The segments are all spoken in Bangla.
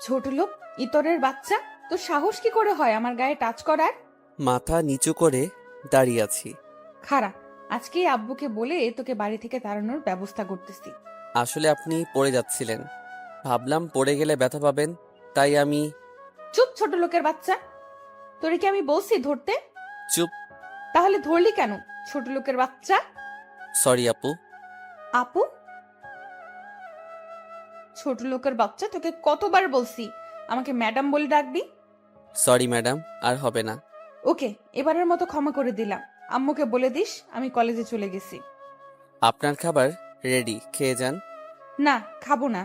ছোট লোক, ইতরের বাচ্চা, তোর সাহস কি করে হয় আমার গায়ে টাচ করার? মাথা নিচু করে দাঁড়িয়ে আছি। খাড়া, আজকেই আব্বুকে বলে তোকে বাড়ি থেকে তাড়ানোর ব্যবস্থা করতেছি। আসলে আপনি পড়ে যাচ্ছিলেন, ভাবলাম পড়ে গেলে ব্যথা পাবেন, তাই আমি। চুপ ছোট লোকের বাচ্চা, তোরে কি আমি বলছি ধরতে? চুপ। তাহলে ধরলি কেন ছোট লোকের বাচ্চা? সরি আপু। আপু? ছোট লোকের বাচ্চা, তোকে কতবার বলছি আমাকে ম্যাডাম বলে ডাকবি? সরি ম্যাডাম, আর হবে না। ওকে, এবারের মতো ক্ষমা করে দিলাম। আম্মুকে বলে দিস আমি কলেজে চলে গেছি। আপনার খাবার রেডি, খেয়ে যান। না, খাবো না।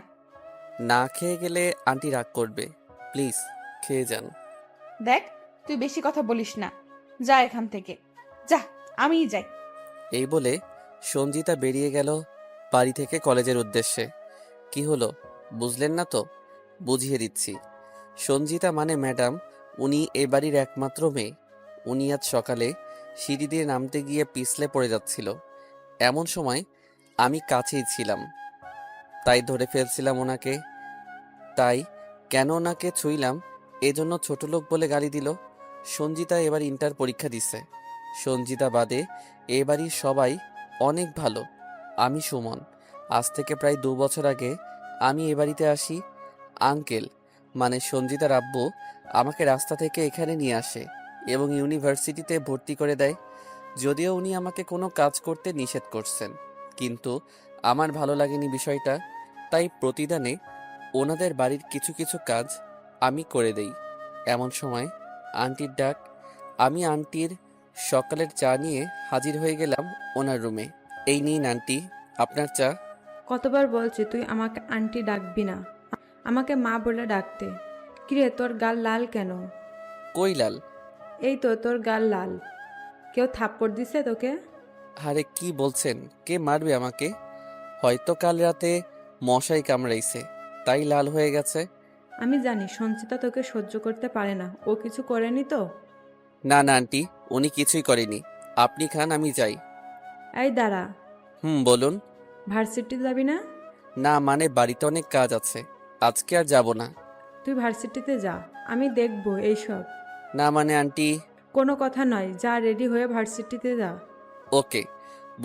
না খেয়ে গেলে আন্টি রাগ করবে, প্লিজ খেয়ে যান। দেখ, তুই বেশি কথা বলিস না, যা এখান থেকে, যা। আমিই যাই। এই বলে সঞ্জিতা বেরিয়ে গেল বাড়ি থেকে কলেজের উদ্দেশ্যে। কি হলো বুঝলেন না তো? বুঝিয়ে দিচ্ছি। সঞ্জিতা মানে ম্যাডাম, উনি এ বাড়ির একমাত্র মেয়ে। উনি আজ সকালে সিঁড়ি দিয়ে নামতে গিয়ে পিছলে পড়ে যাচ্ছিল। এমন সময় আমি কাছেই ছিলাম, তাই ধরে ফেলছিলাম ওনাকে। তাই কেন ওনাকে ছুঁইলাম এজন্য ছোট লোক বলে গালি দিল। সঞ্জিতা এবার ইন্টার পরীক্ষা দিছে। সঞ্জিতা বাদে এ বাড়ির সবাই অনেক ভালো। আমি সুমন। আজ থেকে প্রায় 2 বছর আগে আমি এ বাড়িতে আসি। আঙ্কেল মানে সঞ্জিতার আব্বু আমাকে রাস্তা থেকে এখানে নিয়ে আসে এবং ইউনিভার্সিটিতে ভর্তি করে দেয়। যদিও উনি আমাকে কোনো কাজ করতে নিষেধ করছেন, কিন্তু আমার ভালো লাগেনি বিষয়টা। তাই প্রতিদানে ওনাদের বাড়ির কিছু কিছু কাজ আমি করে দেই। এমন সময় আন্টির ডাক। আমি আন্টির সকালের চা নিয়ে হাজির হয়ে গেলাম ওনার রুমে। এই নিন আন্টি, আপনার চা। কতবার বলছি তুই আমাকে আন্টি ডাকবি না, আমাকে মা বলে ডাকতে। কিরে, তোর গাল লাল কেন? কই লাল? এই তো তোর গাল লাল। কেউ থাপ্পড় দিছে তোকে? আরে কি বলছেন? কে মারবে আমাকে? হয়তো কাল রাতে মশাই কামড়াইছে, তাই লাল হয়ে গেছে। আমি জানি সঞ্চিতা তোকে সহ্য করতে পারে না, ও কিছু করেনি তো? না না আন্টি, উনি কিছুই করেনি। আপনি খান, আমি যাই। এই দাঁড়া। বলুন। ভার্সিটি যাবি না? না মানে বাড়িতে অনেক কাজ আছে, আজকে আর যাব না। তুই ভার্সিটিতে যা, আমি দেখবো এইসব। না মানে আন্টি। কোনো কথা নয়, যা, রেডি হয়ে ভার্সিটিতে যা। ওকে।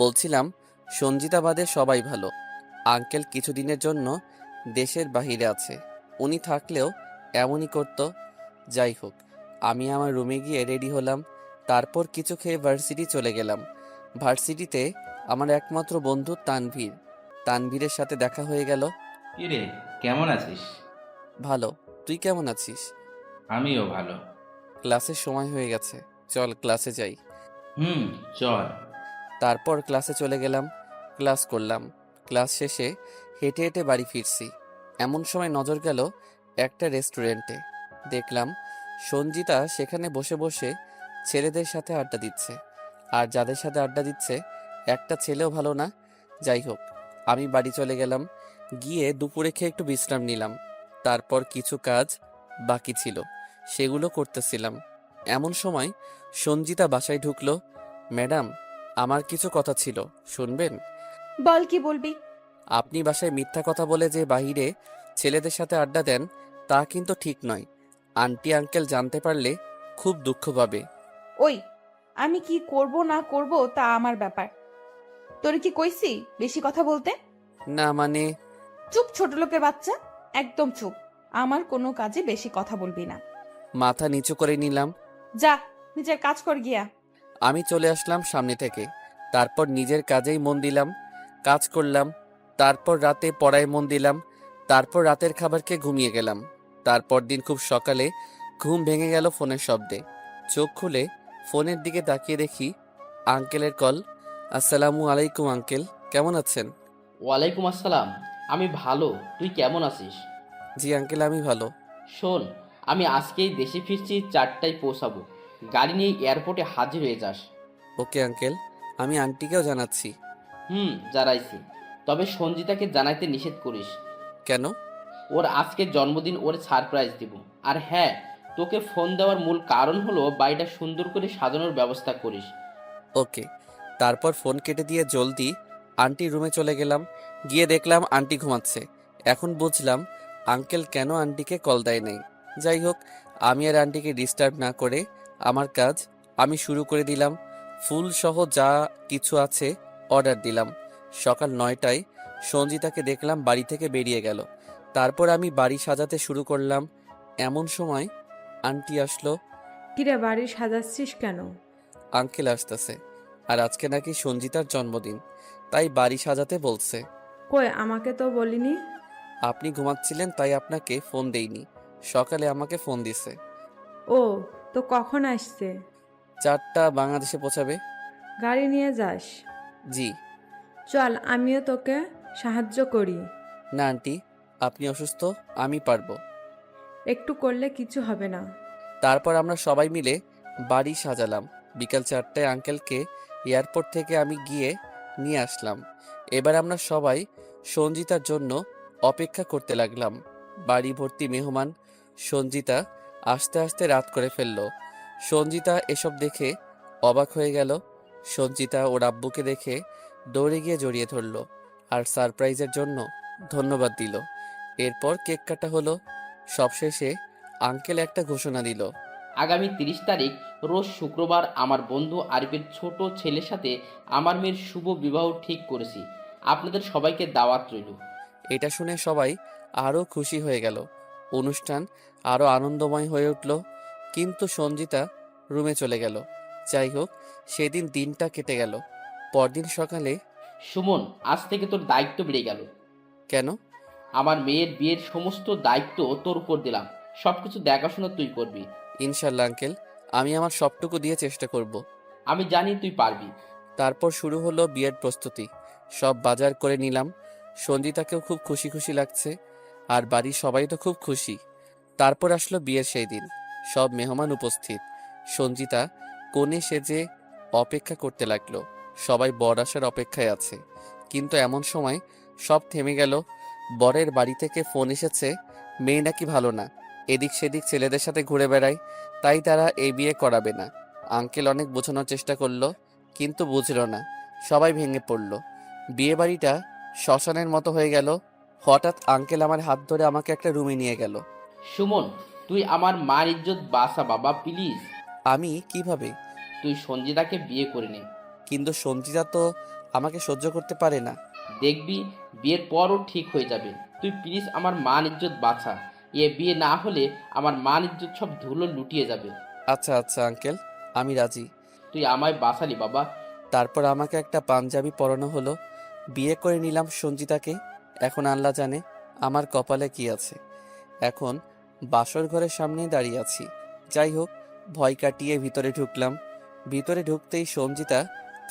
বলছিলাম সঞ্জিতা বাদে সবাই ভালো। আঙ্কেল কিছুদিনের জন্য দেশের বাহিরে আছে, উনি থাকলেও এমনই করত। যাই হোক, আমি আমার রুমে গিয়ে রেডি হলাম। তারপর কিছু খেয়ে ভার্সিটি চলে গেলাম। ভার্সিটিতে আমার একমাত্র বন্ধু তানভীর। তানভীরের সাথে দেখা হয়ে গেল। কিরে, কেমন আছিস? ভালো। তুই কেমন আছিস? আমিও ভালো। ক্লাসের সময় হয়ে গেছে, চল ক্লাসে যাই। হুম, চল। তারপর ক্লাসে চলে গেলাম, ক্লাস করলাম। ক্লাস শেষে হেঁটে হেঁটে বাড়ি ফিরছি। এমন সময় নজর গেল একটা রেস্টুরেন্টে। দেখলাম সঞ্জিতা সেখানে বসে বসে ছেলেদের সাথে আড্ডা দিচ্ছে। আর যাদের সাথে আড্ডা দিচ্ছে একটা ছেলেও ভালো না। যাই হোক, আমি বাড়ি চলে গেলাম। গিয়ে দুপুরে খেয়ে একটু বিশ্রাম নিলাম। তারপর কিছু কাজ বাকি ছিল, সেগুলো করতেছিলাম। এমন সময় সঞ্জিতা বাসায় ঢুকলো। ম্যাডাম, আমার কিছু কথা ছিল, শুনবেন? বল, কি বলবি? আপনি বাসায় মিথ্যা কথা বলে যে বাইরে ছেলেদের সাথে আড্ডা দেন, তা কিন্তু ঠিক নয়। আন্টি আঙ্কেল জানতে পারলে খুব দুঃখ পাবে। ওই, আমি কি করব না করব তা আমার ব্যাপার। তোরে কি কইছি বেশি কথা বলতে? না মানে। চুপ ছোট লোকের বাচ্চা, একদম চুপ। আমার কোনো কাজে বেশি কথা বলবি না। মাথা নিচু করে নিলাম। যা, নিজের কাজ কর গিয়া। আমি চলে আসলাম সামনে থেকে। তারপর নিজের কাজেই মন দিলাম, কাজ করলাম। তারপর রাতে পড়ায় মন দিলাম। তারপর রাতের খাবার খেয়ে ঘুমিয়ে গেলাম। তারপর দিন খুব সকালে ঘুম ভেঙে গেল ফোনের শব্দে। চোখ খুলে ফোনের দিকে তাকিয়ে দেখি আঙ্কেলের কল। আসসালামু আলাইকুম আঙ্কেল, কেমন আছেন? ওয়ালাইকুম আসসালাম। আমি ভালো, তুই কেমন আছিস? জি আঙ্কেল, আমি ভালো। শোন, আমি আজকেই দেশে ফিরছি, 4টায় পৌঁছাবো। গাড়ি নিয়ে এয়ারপোর্টে হাজির হয়ে যাস। ওকে আঙ্কেল, আমি আন্টিকেও জানাচ্ছি। জানাইছি। তবে সঞ্জিতাকে জানাইতে নিষেধ করিস। কেন? ওর আজকে জন্মদিন, ওর সারপ্রাইজ দিব। আর হ্যাঁ, তোকে ফোন দেওয়ার মূল কারণ হলো বাড়িটা সুন্দর করে সাজানোর ব্যবস্থা করিস। ওকে। তারপর ফোন কেটে দিয়ে জলদি আন্টির রুমে চলে গেলাম। গিয়ে দেখলাম আন্টি ঘুমাচ্ছে। এখন বুঝলাম আঙ্কেল কেন আন্টিকে কল দেয় নাই। যাই হোক, আমি আর আন্টিকে ডিস্টার্ব না করে আমার কাজ আমি শুরু করে দিলাম। ফুল সহ যা কিছু আছে অর্ডার দিলাম। সকাল 9টায় সঞ্জিতাকে দেখলাম বাড়ি থেকে বেরিয়ে গেল। তারপর আমি বাড়ি সাজাতে শুরু করলাম। এমন সময় আন্টি আসলো। কিরে বাড়ি সাজাচ্ছিস কেন? আঙ্কেল আসতেছে, আর আজকে নাকি সঞ্জিতার জন্মদিন, তাই বাড়ি সাজাতে বলছে। কই আমাকে তো বলিনি। আপনি ঘুমাচ্ছিলেন তাই আপনাকে ফোন দেইনি। সকালে আমাকে ফোন দিছে। ও, তো কখন আসছে? 4টা বাংলাদেশে পৌঁছাবে। গাড়ি নিয়ে যাস? জি। চল আমিও তোকে সাহায্য করি। না আন্টি, আপনি অসুস্থ, আমি পারবো। একটু করলে কিছু হবে না। তারপর আমরা সবাই মিলে বাড়ি সাজালাম। বিকাল 4টায় আঙ্কেলকে এয়ারপোর্ট থেকে আমি গিয়ে নিয়ে আসলাম। এবার আমরা সবাই সঞ্জিতার জন্য অপেক্ষা করতে লাগলাম। বাড়ি ভর্তি মেহমান। সঞ্জিতা আস্তে আস্তে রাত করে ফেলল। সঞ্জিতা এসব দেখে অবাক হয়ে গেল। সঞ্জিতা ওর আব্বুকে দেখে দৌড়ে গিয়ে জড়িয়ে ধরল আর সারপ্রাইজের জন্য ধন্যবাদ দিল। এরপর কেক কাটা হলো। সবশেষে আঙ্কেল একটা ঘোষণা দিল। আগামী 30 তারিখ রোজ শুক্রবার আমার বন্ধু আরিফের ছোট ছেলের সাথে আমার মেয়ের শুভ বিবাহ ঠিক করেছি। আপনাদের সবাইকে দাওয়াত রইল। এটা শুনে সবাই আরও খুশি হয়ে গেল। অনুষ্ঠান আরও আনন্দময় হয়ে উঠল। কিন্তু সঞ্জিতা রুমে চলে গেল। যাই হোক, সেদিন দিনটা কেটে গেল। পরদিন সকালে। সুমন, আজ থেকে তোর দায়িত্ব বেড়ে গেল। কেন? আমার মেয়ের বিয়ের সমস্ত দায়িত্ব তোর উপর দিলাম। সবকিছু দেখাশোনা তুই করবি। ইনশাল্লাহ আঙ্কেল, আমি আমার সবটুকু দিয়ে চেষ্টা করব। আমি জানি তুই পারবি। তারপর শুরু হলো বিয়ের প্রস্তুতি। সব বাজার করে নিলাম। সঞ্জিতাকেও খুব খুশি খুশি লাগছে, আর বাড়ির সবাই তো খুব খুশি। তারপর আসলো বিয়ের সেই দিন। সব মেহমান উপস্থিত। সঞ্জিতা কোণে সেজে অপেক্ষা করতে লাগলো। সবাই বর আসার অপেক্ষায় আছে। কিন্তু এমন সময় সব থেমে গেল। বরের বাড়ি থেকে ফোন এসেছে, মেয়ে নাকি ভালো না, এদিক সেদিক ছেলেদের সাথে ঘুরে বেড়ায়, তাই তারা এই বিয়ে করাবে না। আঙ্কেল অনেক বোঝানোর চেষ্টা করলো, কিন্তু বুঝল না। সবাই ভেঙে পড়ল। বিয়ে বাড়িটা শ্মশানের মতো হয়ে গেল। হঠাৎ আঙ্কেল আমার হাত ধরে আমাকে একটা রুমে নিয়ে গেল। সুমন, তুই আমার মার ইজ্জত বাঁচা বাবা, প্লিজ। আমি কিভাবে? তুই সঞ্জিতাকে বিয়ে করে নে। কিন্তু সঞ্জিতা তো আমাকে সহ্য করতে পারে না। দেখবি বিয়ের পরও ঠিক হয়ে যাবে। তুই প্লিজ আমার মান ইজ্জত বাঁচা। এ বিয়ে না হলে আমার মান ইজ্জত সব ধুলো লুটিয়ে যাবে। আচ্ছা আচ্ছা আঙ্কেল, আমি রাজি। তুই আমায় বাঁচালি বাবা। তারপর আমাকে একটা পাঞ্জাবি পরানো হলো। বিয়ে করে নিলাম সঞ্জিতাকে। এখন আল্লাহ জানে আমার কপালে কি আছে। এখন বাসর ঘরের সামনেই দাঁড়িয়ে আছি। যাই হোক, ভয় কাটিয়ে ভিতরে ঢুকলাম। ভিতরে ঢুকতেই সঞ্জিতা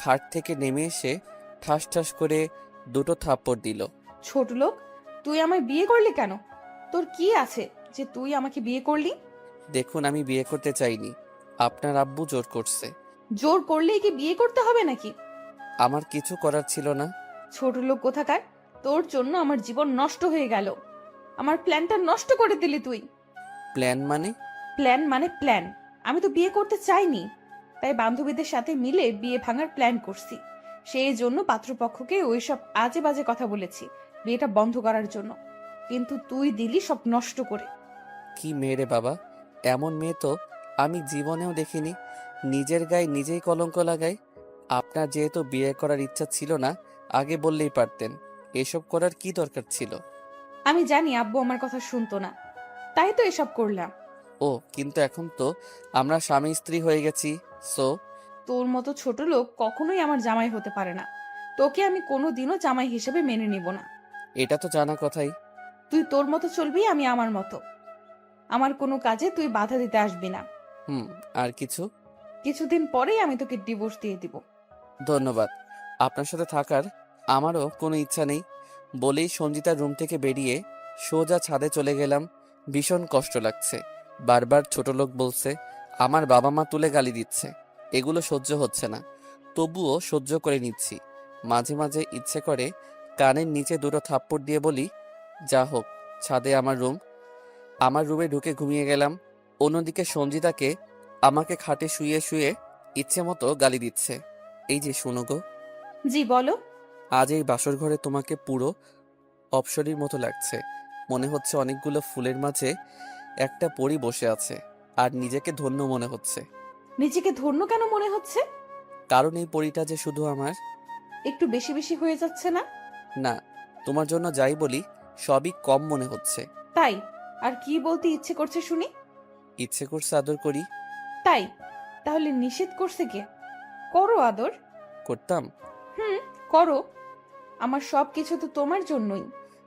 খাট থেকে নেমে এসে ঠাস ঠাস করে 2টো থাপ্পড় দিল। ছোট লোক, তুই আমায় বিয়ে করলি কেন? তোর কি আছে যে তুই আমাকে বিয়ে করলি? দেখুন, আমি বিয়ে করতে চাইনি, আপনার আব্বু জোর করছে। জোর করলেই কি বিয়ে করতে হবে নাকি? আমার কিছু করার ছিল না। ছোট লোক কোথাকার, তোর জন্য আমার জীবন নষ্ট হয়ে গেল। আমার প্ল্যানটা নষ্ট করে দিলি তুই। প্ল্যান মানে? প্ল্যান মানে প্ল্যান। আমি তো বিয়ে করতে চাইনি, তাই বান্ধবীদের সাথে মিলে বিয়ে ভাঙার প্ল্যান করছি। সেই জন্য পাত্রপক্ষকে ওইসব আজে বাজে কথা বলেছি বিয়েটা বন্ধ করার জন্য, কিন্তু তুই দিলি সব নষ্ট করে। কি মেয়ে রে বাবা, এমন মেয়ে তো আমি জীবনেও দেখিনি। নিজের গায়ে নিজেই কলঙ্ক লাগায়। আপনার যেহেতু বিয়ে করার ইচ্ছা ছিল না, আগে বললেই পারতেন। এসব করার কি দরকার ছিল? আমি জানি আব্বু আমার কথা শুনতো না, তাই তো এসব করলাম। ও, কিন্তু এখন তো আমরা স্বামী স্ত্রী হয়ে গেছি, সো? তোর মতো ছোট লোক কখনোই আমার জামাই হতে পারে না। তোকে আমি কোনোদিনও জামাই হিসেবে মেনে নিব না। এটা তো জানা কথাই। তুই তোর মতো চলবি, আমি আমার মতো। আমার কোনো কাজে তুই বাধা দিতে আসবি না। আর কিছু? কিছুদিন পরেই আমি তোকে ডিভোর্স দিয়ে দিব। ধন্যবাদ, আপনার সাথে থাকার আমারও কোনো ইচ্ছা নেই। বলেই সঞ্জিতার রুম থেকে বেরিয়ে সোজা ছাদে চলে গেলাম। ভীষণ কষ্ট লাগছে। বারবার ছোট লোক বলছে, আমার বাবা মা তুলে গালি দিচ্ছে। এগুলো সহ্য হচ্ছে না, তবুও সহ্য করে নিচ্ছি। মাঝে মাঝে ইচ্ছে করে কানের নিচে 2টো থাপ্পড় দিয়ে বলি, যা হোক, ছাদে আমার রুম। আমার রুমে ঢুকে ঘুমিয়ে গেলাম। অন্যদিকে সঞ্জিতাকে আমাকে খাটে শুয়ে শুয়ে ইচ্ছে মতো গালি দিচ্ছে। এই যে শুনো গো, জি বলো। আজ এই বাসর ঘরে তোমাকে পুরো অপ্সরীর মতো লাগছে। মনে হচ্ছে অনেকগুলো ফুলের মাঝে একটা পরী বসে আছে, আর নিজেকে ধন্য মনে হচ্ছে। নিজেকে ধন্য কেন মনে হচ্ছে? কারণ এই পরীটা যে শুধু আমার। একটু বেশি বেশি হয়ে যাচ্ছে না? না, তোমার জন্য যাই বলি সবই কম মনে হচ্ছে। তাই? আর কি বলতে ইচ্ছে করছে শুনি? ইচ্ছে করছে আদর করি। তাই? তাহলে নিষেধ করছে কে? করো আদর। করতাম। হুম, করো। আমার সব কিছু তো তোমার জন্যই।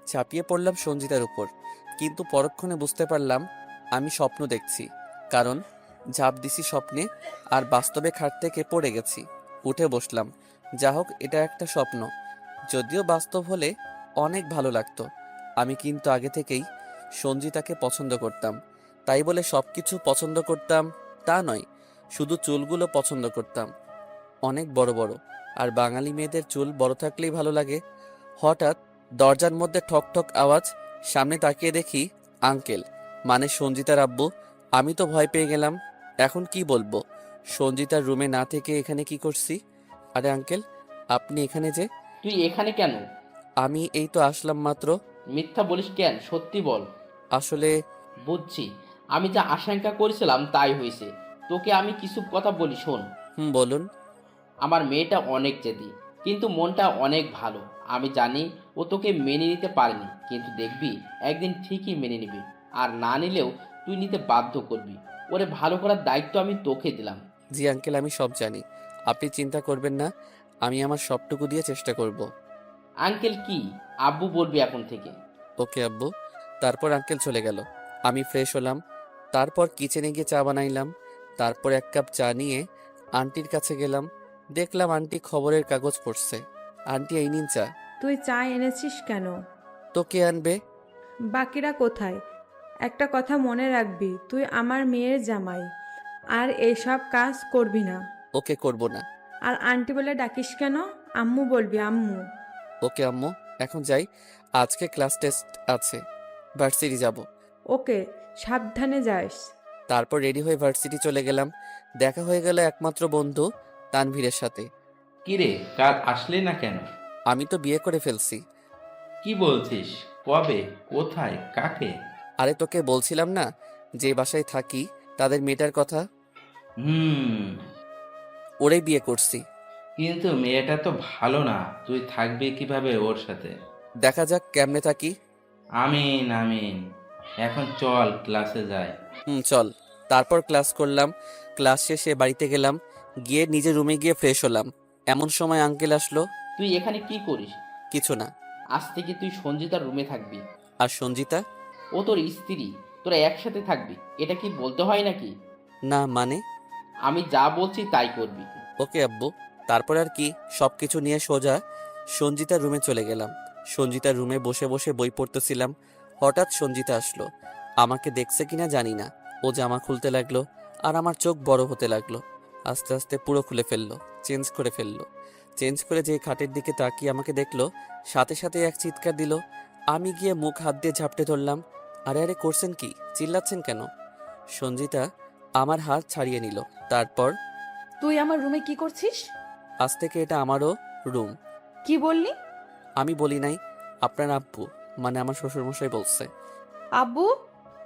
ঝাঁপিয়ে পড়লাম সঞ্জিতার উপর, কিন্তু পরক্ষণে বুঝতে পারলাম আমি স্বপ্ন দেখছি। কারণ ঝাঁপ দিছি স্বপ্নে, আর বাস্তবে খাট থেকে পড়ে গেছি। উঠে বসলাম। যা হোক, এটা একটা স্বপ্ন। যদিও বাস্তব হলে অনেক ভালো লাগতো। আমি কিন্তু আগে থেকেই সঞ্জিতাকে পছন্দ করতাম। তাই বলে সব কিছু পছন্দ করতাম তা নয়, শুধু চুলগুলো পছন্দ করতাম অনেক বড় বড়। আর বাঙালি মেয়েদের চুল বড় থাকলেই ভালো লাগে। হঠাৎ দরজার মধ্যে ঠক ঠক আওয়াজ। সামনে তাকিয়ে দেখি আঙ্কেল, মানে সঞ্জিতার আব্বু। আমি তো ভয় পেয়ে গেলাম। এখন কি বলবো? সঞ্জিতার রুমে না থেকে এখানে কি করছি? আরে আঙ্কেল, আপনি এখানে যে? তুই এখানে কেন? আমি এই তো আসলাম মাত্র। মিথ্যা বলিস কেন, সত্যি বল। আসলে বুঝছি, আমি যা আশঙ্কা করেছিলাম তাই হয়েছে। তোকে আমি কিছু কথা বলি, শোন। বলুন। আমার মেয়েটা অনেক জেদি, কিন্তু মনটা অনেক ভালো। আমি জানি ও তোকে মেনে নিতে পারেনি, কিন্তু দেখবি একদিন ঠিকই মেনে নিবি। আর না নিলেও তুই নিতে বাধ্য করবি। ওরে ভালো করার দায়িত্ব আমি তোকে দিলাম। জি আঙ্কেল, আমি সব জানি। আপনি চিন্তা করবেন না, আমি আমার সবটুকু দিয়ে চেষ্টা করব। আঙ্কেল কি? আব্বু বলবি এখন থেকে। ওকে আব্বু। তারপর আঙ্কেল চলে গেল। আমি ফ্রেশ হলাম। তারপর কিচেনে গিয়ে চা বানাইলাম। তারপর এক কাপ চা নিয়ে আন্টির কাছে গেলাম। দেখলাম আন্টি খবরের কাগজ পড়ছে। আন্টি, এই নিন চা। তুই চা এনেছিস কেন? তো কে আনবে? বাকিরা কোথায়? একটা কথা মনে রাখবি, তুই আমার মেয়ের জামাই, আর এইসব কাজ করবি না। ওকে, করব না। আর আন্টি বলে ডাকিস কেন? আম্মু বলবি, আম্মু। ওকে আম্মু, এখন যাই। আজকে ক্লাস টেস্ট আছে, ভার্সিটি যাব। ওকে, সাবধানে যাস। তারপর রেডি হয়ে ভার্সিটি চলে গেলাম। দেখা হয়ে গেল একমাত্র বন্ধু তানভীরের সাথে। কিরে, কাল আসলে না কেন? আমি তো বিয়ে করে ফেলছি। কি বলছিস? কবে? কোথায়? কাকে? আরে তোকে বলছিলাম না, যে বাসায় থাকি তাদের মেয়েটার কথা। হুম। ওরেই বিয়ে করছি। কিন্তু মেয়েটা তো ভালো না, তুই থাকবি কিভাবে ওর সাথে? দেখা যাক কেমনে থাকি। আমিন আমিন। এখন চল ক্লাসে যাই। চল। তারপর ক্লাস করলাম। ক্লাস শেষে বাড়িতে গেলাম। গিয়ে নিজের রুমে গিয়ে ফ্রেশ হলাম। এমন সময় আঙ্কেল আসলো। তুই এখানে কি করিস? কিছু না। আজ থেকে তুই সঞ্জিতার রুমে থাকবি। আর সঞ্জিতা? ও তোর স্ত্রী, তোরা একসাথে থাকবি। এটা কি বলতে হয় নাকি? না মানে? আমি যা বলছি তাই করবি। ওকে আব্বু। তারপর আর কি, সবকিছু নিয়ে সোজা সঞ্জিতার রুমে চলে গেলাম। সঞ্জিতার রুমে বসে বসে বই পড়তেছিলাম। হঠাৎ সঞ্জিতা আসলো। আমাকে দেখছে কিনা জানি না। ও জামা খুলতে লাগলো, আর আমার চোখ বড় হতে লাগলো। আস্তে আস্তে পুরো খুলে ফেললো, চেঞ্জ করে ফেললো। চেঞ্জ করে যে খাটের দিকে তাকিয়ে আমাকে দেখলো, সাথে সাথে এক চিৎকার দিল। আমি গিয়ে মুখ হাত দিয়ে ঝাপটে ধরলাম। আরে আরে, করছেন কি? চিল্লাচ্ছেন কেন? সঞ্জিতা আমার হাত ছাড়িয়ে নিল। তারপর, তুই আমার রুমে কি করছিস? আজ থেকে এটা আমারও রুম। কি বললি? আমি বলি নাই, আপনার আব্বু, মানে আমার শ্বশুরমশাই বলছে। আব্বু?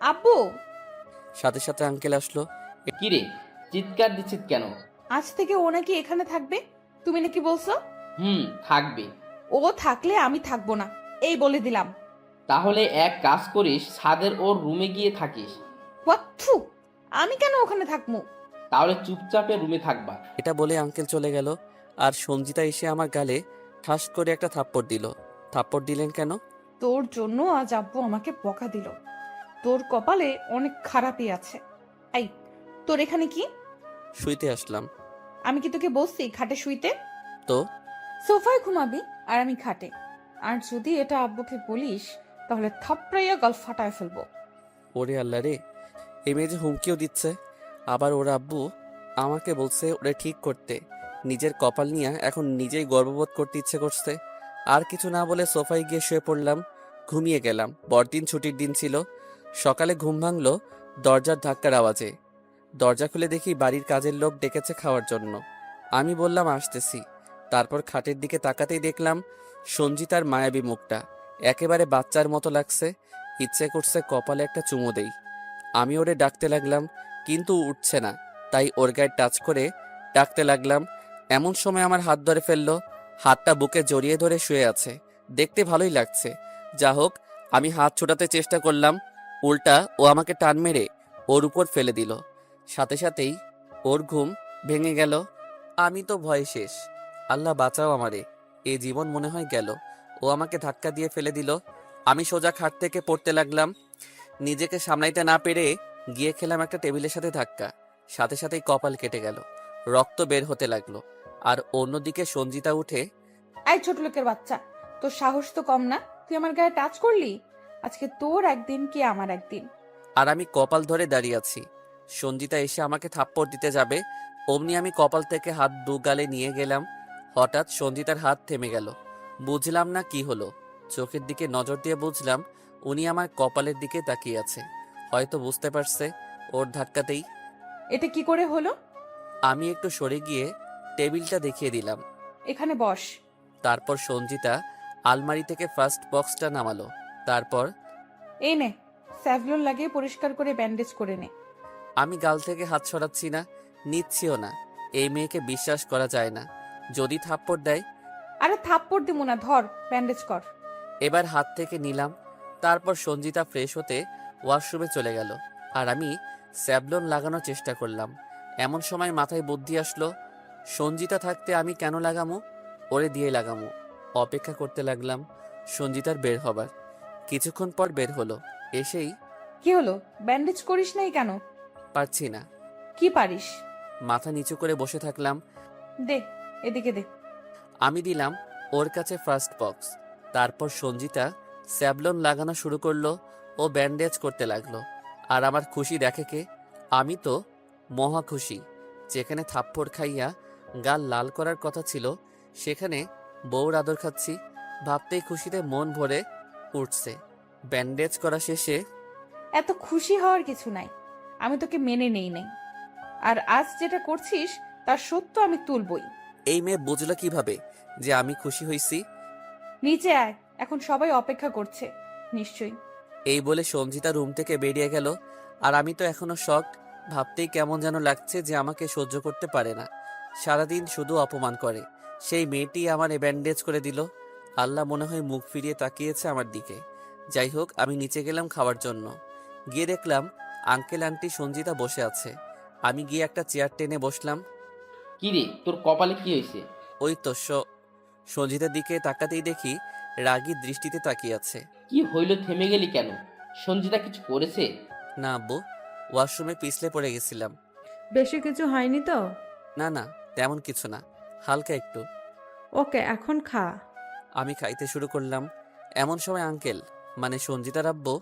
আব্বু? সাথে সাথে আঙ্কেল আসলো। কিরে, চিৎকার দিচ্ছিস কেন? আজ থেকে ও নাকি এখানে থাকবে? তুমি নাকি বলছো? থাকবে। ও থাকলে আমি থাকবো না, এই বলে দিলাম। তাহলে এক কাজ করিস, ছাদের ওর রুমে গিয়ে থাকিস। ওয়াথু! আমি কেন ওখানে থাকবো? তাহলে চুপচাপে রুমে থাকবা। এটা বলে আঙ্কেল চলে গেল। আর সঞ্জিতা এসে আমার গালে ঠাস করে একটা থাপ্পড় দিল। থাপ্পড় দিলেন কেন? তোর জন্য আজ আব্বু আমাকে বকা দিল। তোর কপালে অনেক খারাপই আছে। এই, তোর এখানে কি? শুইতে আসলাম। আমি কি তোকে বলছি খাটে শুইতে? তো সোফায় ঘুমাবি আর আমি খাটে। আর যদি এটা আব্বুকে বলিস তাহলে থাপড়াইয়া গাল ফাটায় ফেলবো। ওরে আল্লাহ রে, এই মেয়ে যে হুমকিও দিচ্ছে। আবার ওর আব্বু আমাকে বলছে ওরে ঠিক করতে। নিজের কপাল নিয়ে এখন নিজেই গর্ববোধ করতে ইচ্ছে করছে। আর কিছু না বলে সোফায় গিয়ে শুয়ে পড়লাম। ঘুমিয়ে গেলাম। পরদিন ছুটির দিন ছিল। সকালে ঘুম ভাঙলো দরজার ধাক্কার আওয়াজে। দরজা খুলে দেখি বাড়ির কাজের লোক ডেকেছে খাওয়ার জন্য। আমি বললাম আসতেছি। তারপর খাটের দিকে তাকাতেই দেখলাম সঞ্জিতার মায়াবী মুখটা। একেবারে বাচ্চার মতো লাগছে। ইচ্ছে করছে কপালে একটা চুমু দেই। আমি ওরে ডাকতে লাগলাম, কিন্তু উঠছে না। তাই ওর গায়ে টাচ করে ডাকতে লাগলাম। এমন সময় আমার হাত ধরে ফেললো। হাতটা বুকে জড়িয়ে ধরে শুয়ে আছে। দেখতে ভালোই লাগছে। যা হোক, আমি হাত ছোটাতে চেষ্টা করলাম, উল্টা ও আমাকে টান মেরে ওর উপর ফেলে দিল। সাথে সাথেই ওর ঘুম ভেঙে গেল। আমি তো ভয়ে শেষ। আল্লাহ বাঁচাও আমারে, এই জীবন মনে হয় গেল। ও আমাকে ধাক্কা দিয়ে ফেলে দিল। আমি সোজা খাট থেকে পড়তে লাগলাম। নিজেকে সামলাইতে না পেরে গিয়ে খেলাম একটা টেবিলের সাথে ধাক্কা। সাথে সাথেই কপাল কেটে গেল, রক্ত বের হতে লাগলো। আর অন্যদিকে সঞ্জিতা উঠে, এই ছোট লোকের বাচ্চা, তোর সাহস তো কম না, তুই আমার গায়ে টাচ করলি। আজকে তোর একদিন কি আমার একদিন। আর আমি কপাল ধরে দাঁড়িয়ে আছি। সঞ্জিতা এসে আমাকে থাপ্পড় দিতে যাবে, অমনি আমি কপাল থেকে হাত দু গালে নিয়ে গেলাম। হঠাৎ সঞ্জিতার হাত থেমে গেল। বুঝলাম না কি হলো। চোখের দিকে নজর দিয়ে বুঝলাম উনি আমার কপালের দিকে তাকিয়ে আছে। হয়তো বুঝতে পারছে ওর ধাক্কাতেই। এটা কি করে হলো? আমি একটু সরে গিয়ে টেবিলটা দেখিয়ে দিলাম। এখানে বস। তারপর সঞ্জিতা আলমারি থেকে ফার্স্ট বক্সটা নামালো। তারপর এই নে, স্যাভলন লাগিয়ে পরিষ্কার করে ব্যান্ডেজ করে নে। আমি গাল থেকে হাত সরাচ্ছি না, নিচ্ছিও না। এই মেয়েকে বিশ্বাস করা যায় না। যদি থাপ্পড় দেয়। আরে থাপ্পড় দিমু না, ধর ব্যান্ডেজ কর। এবার হাত থেকে নিলাম। তারপর সঞ্জিতা ফ্রেশ হতে ওয়াশরুমে চলে গেল। আর আমি স্যাভলন লাগানোর চেষ্টা করলাম। এমন সময় মাথায় বুদ্ধি আসলো, সঞ্জিতা থাকতে আমি কেন লাগামো, ওরে দিয়ে লাগামো। অপেক্ষা করতে লাগলাম সঞ্জিতার বের হবার। কিছুক্ষণ পর বের হলো। এসেই, কি হলো, ব্যান্ডেজ করিস নাই কেন? পারছি না। কি পারিস? মাথা নিচু করে বসে থাকলাম। দে, এদিকে দে। আমি দিলাম ওর কাছে ফার্স্ট বক্স। তারপর সঞ্জিতা স্যাভলন লাগানো শুরু করলো। ও ব্যান্ডেজ করতে লাগলো। আর আমার খুশি দেখে কে? আমি তো মহা খুশি। যেখানে থাপ্পড় খাইয়া গাল লাল করার কথা ছিল, সেখানে বউর আদর খাচ্ছি। ভাবতেই খুশিতে মন ভরে উঠছে। ব্যান্ডেজ করা শেষে এত খুশি হওয়ার কিছু নাই, আমি তোকে মেনে নেই নাই। আর আজ যেটা করছিস তার সত্য আমি তুলবই। এই মেয়ে বুঝলো কিভাবে যে আমি খুশি হইছি? নিচে আয়, এখন সবাই অপেক্ষা করছে নিশ্চয়ই। এই বলে সঞ্জিতা রুম থেকে বেরিয়ে গেল। আর আমি তো এখনো শকড। ভাবতেই কেমন যেন লাগছে যে আমাকে সহ্য করতে পারে না। সারাদিন শুধু অপমান করে। সেই মেয়েটি আমার ব্যান্ডেজ করে দিল। আল্লাহ মনে হয় মুখ ফিরিয়ে তাকিয়েছে আমার দিকে। যাই হোক, আমি নিচে গেলাম খাওয়ার জন্য। গিয়ে দেখলাম আঙ্কেল আন্টি সঞ্জিতা বসে আছে। আমি গিয়ে একটা চেয়ার টেনে বসলাম। কি রে, তোর কপালে কি হয়েছে? ওই তো সঞ্জিতার দিকে তাকাতেই দেখি রাগী দৃষ্টিতে তাকিয়ে আছে। কি হইল, থেমে গেলি কেন? সঞ্জিতা কিছু করেছে? না আব্বু, ওয়াশরুমে পিছলে পড়ে গেছিলাম। বেশি কিছু হয়নি তো? না না, তেমন কিছু না, হালকা একটু। ওকে, এখন খা। আমি খাইতে শুরু করলাম। এমন সময় আঙ্কেল, মানে সঞ্জিতার আব্বু,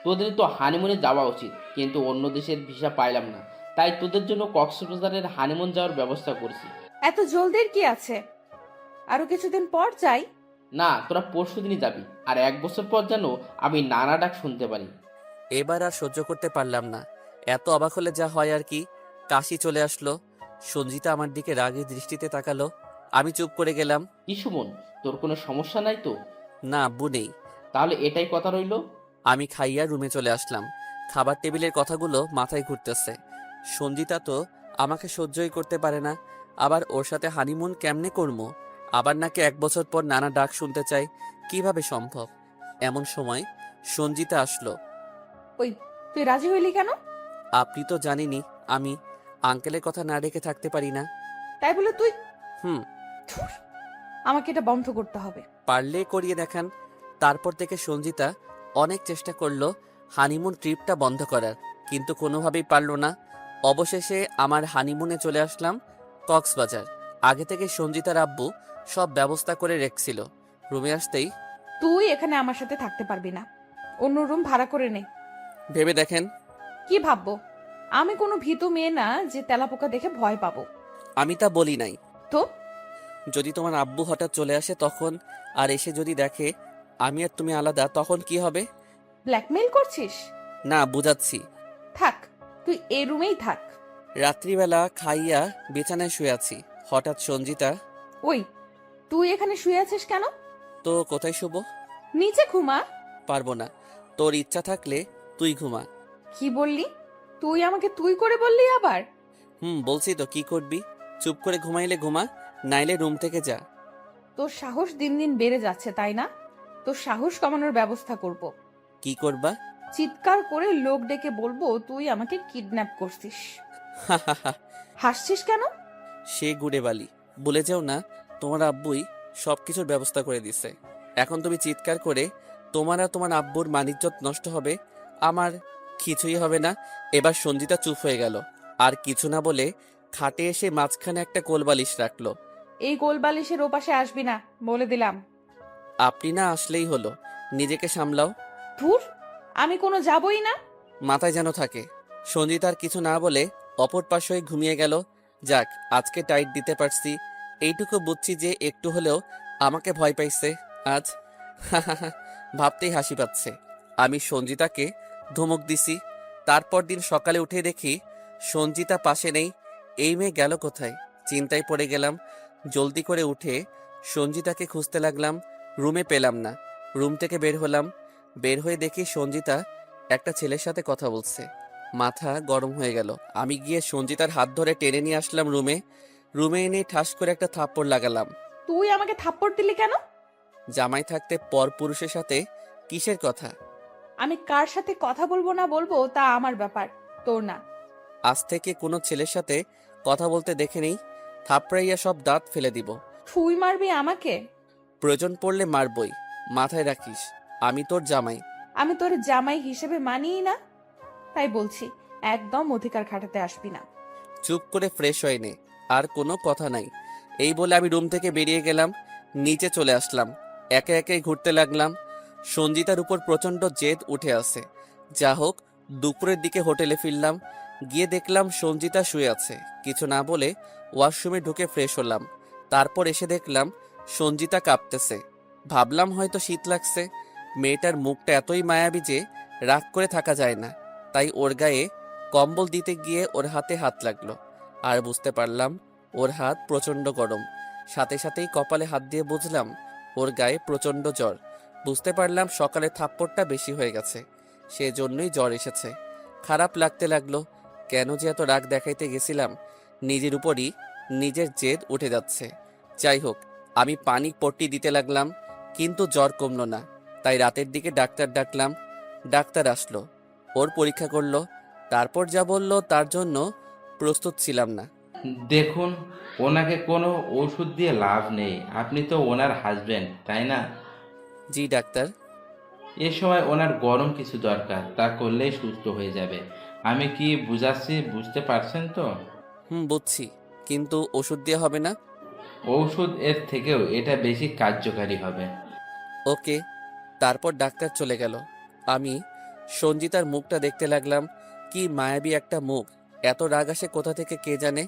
তোদের তো হানিমুনে যাওয়া উচিত, কিন্তু অন্য দেশের ভিসা পাইলাম না, তাই তোদের জন্য কক্সবাজারের হানিমুন যাওয়ার ব্যবস্থা করছি। এত জলদির কি আছে, আরো কিছুদিন পর যাই। না, তোরা পরশু দিনই যাবি, আর 1 বছর পর যেন আমি নানা ডাক শুনতে পারি। এবার আর সহ্য করতে পারলাম না। এত অবাক হলে যা হয় আর কি। কাশি চলে আসলো। সঞ্জিতা আমার দিকে রাগী দৃষ্টিতে তাকালো। আমি চুপ করে গেলাম। কি সুমন, তোর কোনো সমস্যা নাই তো? না আব্বু, নেই। তাহলে এটাই কথা রইলো। আমি খাইয়া রুমে চলে আসলাম। খাবার টেবিলের কথাগুলো মাথায় ঘুরতেছে। সঞ্জিতা তো আমাকে সহ্যই করতে পারে না। আবার ওর সাথে হানিমুন কেমনে করবো? আবার নাকি 1 বছর পর নানা ডাক শুনতে চাই, কিভাবে সম্ভব? এমন সময় সঞ্জিতা আসলো। ওই, তুই রাজি হইলি কেন? আপনি তো জানেনই আমি আঙ্কেলের কথা না রেখে থাকতে পারি না। তাই বলে তুই? হুম। ধুর, আমাকে এটা বন্ধ করতে হবে। পারলে করিয়ে দেখান। তারপর থেকে সঞ্জিতা অনেক চেষ্টা করলো হানিমুন ট্রিপটা বন্ধ করার, কিন্তু কোনোভাবেই পারল না। অবশেষে আমার হানিমুনে চলে আসলাম কক্সবাজার। আগে থেকে সঞ্জিতার আব্বু সব ব্যবস্থা করে রেখেছিল। রুমে আসতেই, তুই এখানে আমার সাথে থাকতে পারবি না, অন্য রুম ভাড়া করে নে। ভেবে দেখেন। কি ভাববো? আমি কোনো ভীতু মেয়ে না যে তেলাপোকা দেখে ভয় পাবো। আমি তা বলি নাই। তো যদি তোমার আব্বু হঠাৎ চলে আসে তখন, আর এসে যদি দেখে আমি আর তুমি আলাদা, তখন কি হবে? ব্ল্যাকমেইল করছিস? না, বুঝাচ্ছি। থাক, তুই এই রুমেই থাক। রাত্রিবেলা খাইয়া বিছানায় শুয়ে আছি। হঠাৎ সঞ্জিতা, ওই, তুই এখানে শুয়ে আছিস কেন? তো কোথায় শুব? নিচে ঘুমা। পারবো না। তোর ইচ্ছা থাকলে তুই ঘুমা। কি বললি? তুই আমাকে তুই করে বললি আবার? বলছি তো, কি করবি? চুপ করে ঘুমাইলে ঘুমা, নাইলে রুম থেকে যা। তোর সাহস দিন দিন বেড়ে যাচ্ছে, তাই না? তোর সাহস কমানোর ব্যবস্থা করব। কি করবা? চিৎকার করে লোক ডেকে বলবো তুই আমাকে কিডন্যাপ করছিস। হাসছিস কেন? সে গুড়ে বালি। বলে যাও না, তোমার আব্বুই সবকিছুর ব্যবস্থা করে দিছে। এখন তুমি চিৎকার করে তোমার আর তোমার আব্বুর মানিজ্জত নষ্ট হবে, আমার কিছুই হবে না। এবার সঞ্জিতা চুপ হয়ে গেল, আর কিছু না বলে খাটে এসে মাঝখানে একটা কোলবালিশ রাখলো। এই গোলবালিশের ওপাশে আসবি না, বলে দিলাম। আপনি না আসলেই হলো, নিজেকে সামলাও। ধুর, আমি কোনো যাবই না। মাথায় যেন থাকে। সঞ্জিতা আর কিছু না বলে অপর পাশ হয়ে ঘুমিয়ে গেল। যাক, আজকে টাইট দিতে পারছি, এইটুকু বুঝছি যে একটু হলেও আমাকে ভয় পাইছে আজ। ভাবতেই হাসি পাচ্ছে। আমি সঞ্জিতাকে ধমক দিছি। তারপর দিন সকালে উঠে দেখি সঞ্জিতা পাশে নেই। এই মেয়ে গেল কোথায়? চিন্তায় পড়ে গেলাম। জলদি করে উঠে সঞ্জিতাকে খুঁজতে লাগলাম। রুমে পেলাম না। রুম থেকে বের হলাম। বের হয়ে দেখি সঞ্জিতা একটা ছেলের সাথে কথা বলছে। মাথা গরম হয়ে গেল। আমি গিয়ে সঞ্জিতার হাত ধরে টেনে নিয়ে আসলাম রুমে। রুমে এনে ঠাস করে একটা থাপ্পড় লাগালাম। তুই আমাকে থাপ্পড় দিলি কেন? জামাই থাকতে পর পুরুষের সাথে কিসের কথা? আমি কার সাথে কথা বলবো না বলবো তা আমার ব্যাপার, তোর না। আজ থেকে কোনো ছেলের সাথে কথা বলতে দেখে নেই, থাপড়াইয়া সব দাঁত ফেলে দিব। তুই মারবি আমাকে? প্রয়োজন পড়লে মারবই, মাথায় রাখিস। আমি তোর জামাই। আমি তোর জামাই হিসেবে মানিই না, তাই বলছি একদম অধিকার খাটাতে আসবি না। চুপ করে ফ্রেশ হয়ে নে, আর কোনো কথা নাই। এই বলে আমি রুম থেকে বেরিয়ে গেলাম। নিচে চলে আসলাম। একে একে ঘুরতে লাগলাম। সঞ্জিতার উপর প্রচণ্ড জেদ উঠে আসে। যা হোক, দুপুরের দিকে হোটেলে ফিরলাম। গিয়ে দেখলাম সঞ্জিতা শুয়ে আছে। কিছু না বলে ওয়াশরুমে ঢুকে ফ্রেশ হলাম। তারপর এসে দেখলাম সঞ্জিতা কাঁপতেছে। ভাবলাম হয়তো শীত লাগছে। মেয়েটার মুখটা এতই মায়াবী যে রাগ করে থাকা যায় না। তাই ওর গায়ে কম্বল দিতে গিয়ে ওর হাতে হাত লাগলো, আর বুঝতে পারলাম ওর হাত প্রচণ্ড গরম। সাথে সাথেই কপালে হাত দিয়ে বুঝলাম ওর গায়ে প্রচণ্ড জ্বর। বুঝতে পারলাম সকালে থাপ্পড়টা বেশি হয়ে গেছে, সেজন্যই জ্বর এসেছে। খারাপ লাগতে লাগলো। কেন যে এত রাগ দেখাইতে গেছিলাম। নিজের উপরই নিজের জেদ উঠে যাচ্ছে। যাই হোক, আমি পানি পট্টি দিতে লাগলাম, কিন্তু জ্বর কমলো না। তাই রাতের দিকে ডাক্তার ডাকলাম। ডাক্তার আসলো, ওর পরীক্ষা করলো। তারপর যা বলল তার জন্য প্রস্তুত ছিলাম না। দেখুন, ওনাকে কোনো ওষুধ দিয়ে লাভ নেই। আপনি তো ওনার হাজবেন্ড, তাই না? জি ডাক্তার। এ সময় ওনার গরম কিছু দরকার, তা করলেই সুস্থ হয়ে যাবে। আমি কি বুঝাচ্ছি, বুঝতে পারছেন তো? বুঝছি, কিন্তু ওষুধ দিয়ে হবে না? ঔষধ এর থেকেও এটা বেশি কার্যকারী হবে। ওকে। তারপর ডাক্তার চলে গেল। আমি সঞ্জিতার মুখটা দেখতে লাগলাম। কি মায়াবী একটা মুখ। এত রাগ আসে কোথা থেকে কে জানে।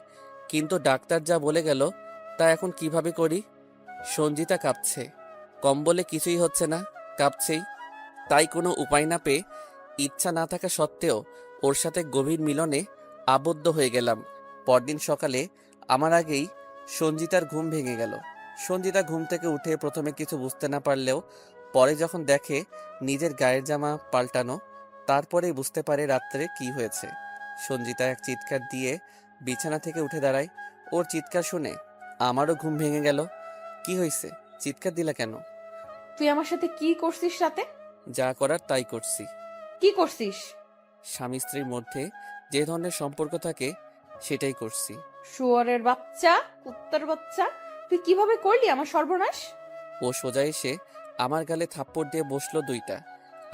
কিন্তু ডাক্তার যা বলে গেল তা এখন কিভাবে করি? সঞ্জিতা কাঁপছে, কম্বলে কিছুই হচ্ছে না, কাঁপছেই। তাই কোনো উপায় না পেয়ে, ইচ্ছা না থাকা সত্ত্বেও ওর সাথে গভীর মিলনে আবদ্ধ হয়ে গেলাম। পরদিন সকালে আমার আগেই সঞ্জিতার ঘুম ভেঙে গেল। সঞ্জিতা ঘুম থেকে উঠে প্রথমে কিছু বুঝতে না পারলেও পরে যখন দেখে নিজের গায়ের জামা পাল্টানো, তারপরেই বুঝতে পারে রাত্রে কি হয়েছে। সঞ্জিতা এক চিৎকার দিয়ে বিছানা থেকে উঠে দাঁড়ায়। ওর চিৎকার শুনে আমারও ঘুম ভেঙে গেল। কি হয়েছে? চিৎকার দিলা কেন? তুই আমার সাথে কি করছিস রাতে? যা করার তাই করছি। কি করছিস? স্বামী স্ত্রীর মধ্যে যে ধরনের সম্পর্ক থাকে সেটাই করছি। শুয়োরের বাচ্চা, কুত্তার বাচ্চা, তুই কিভাবে করলি আমার সর্বনাশ? ও সোজা এসে আমার গালে থাপ্পড় দিয়ে বসলো দুইটা।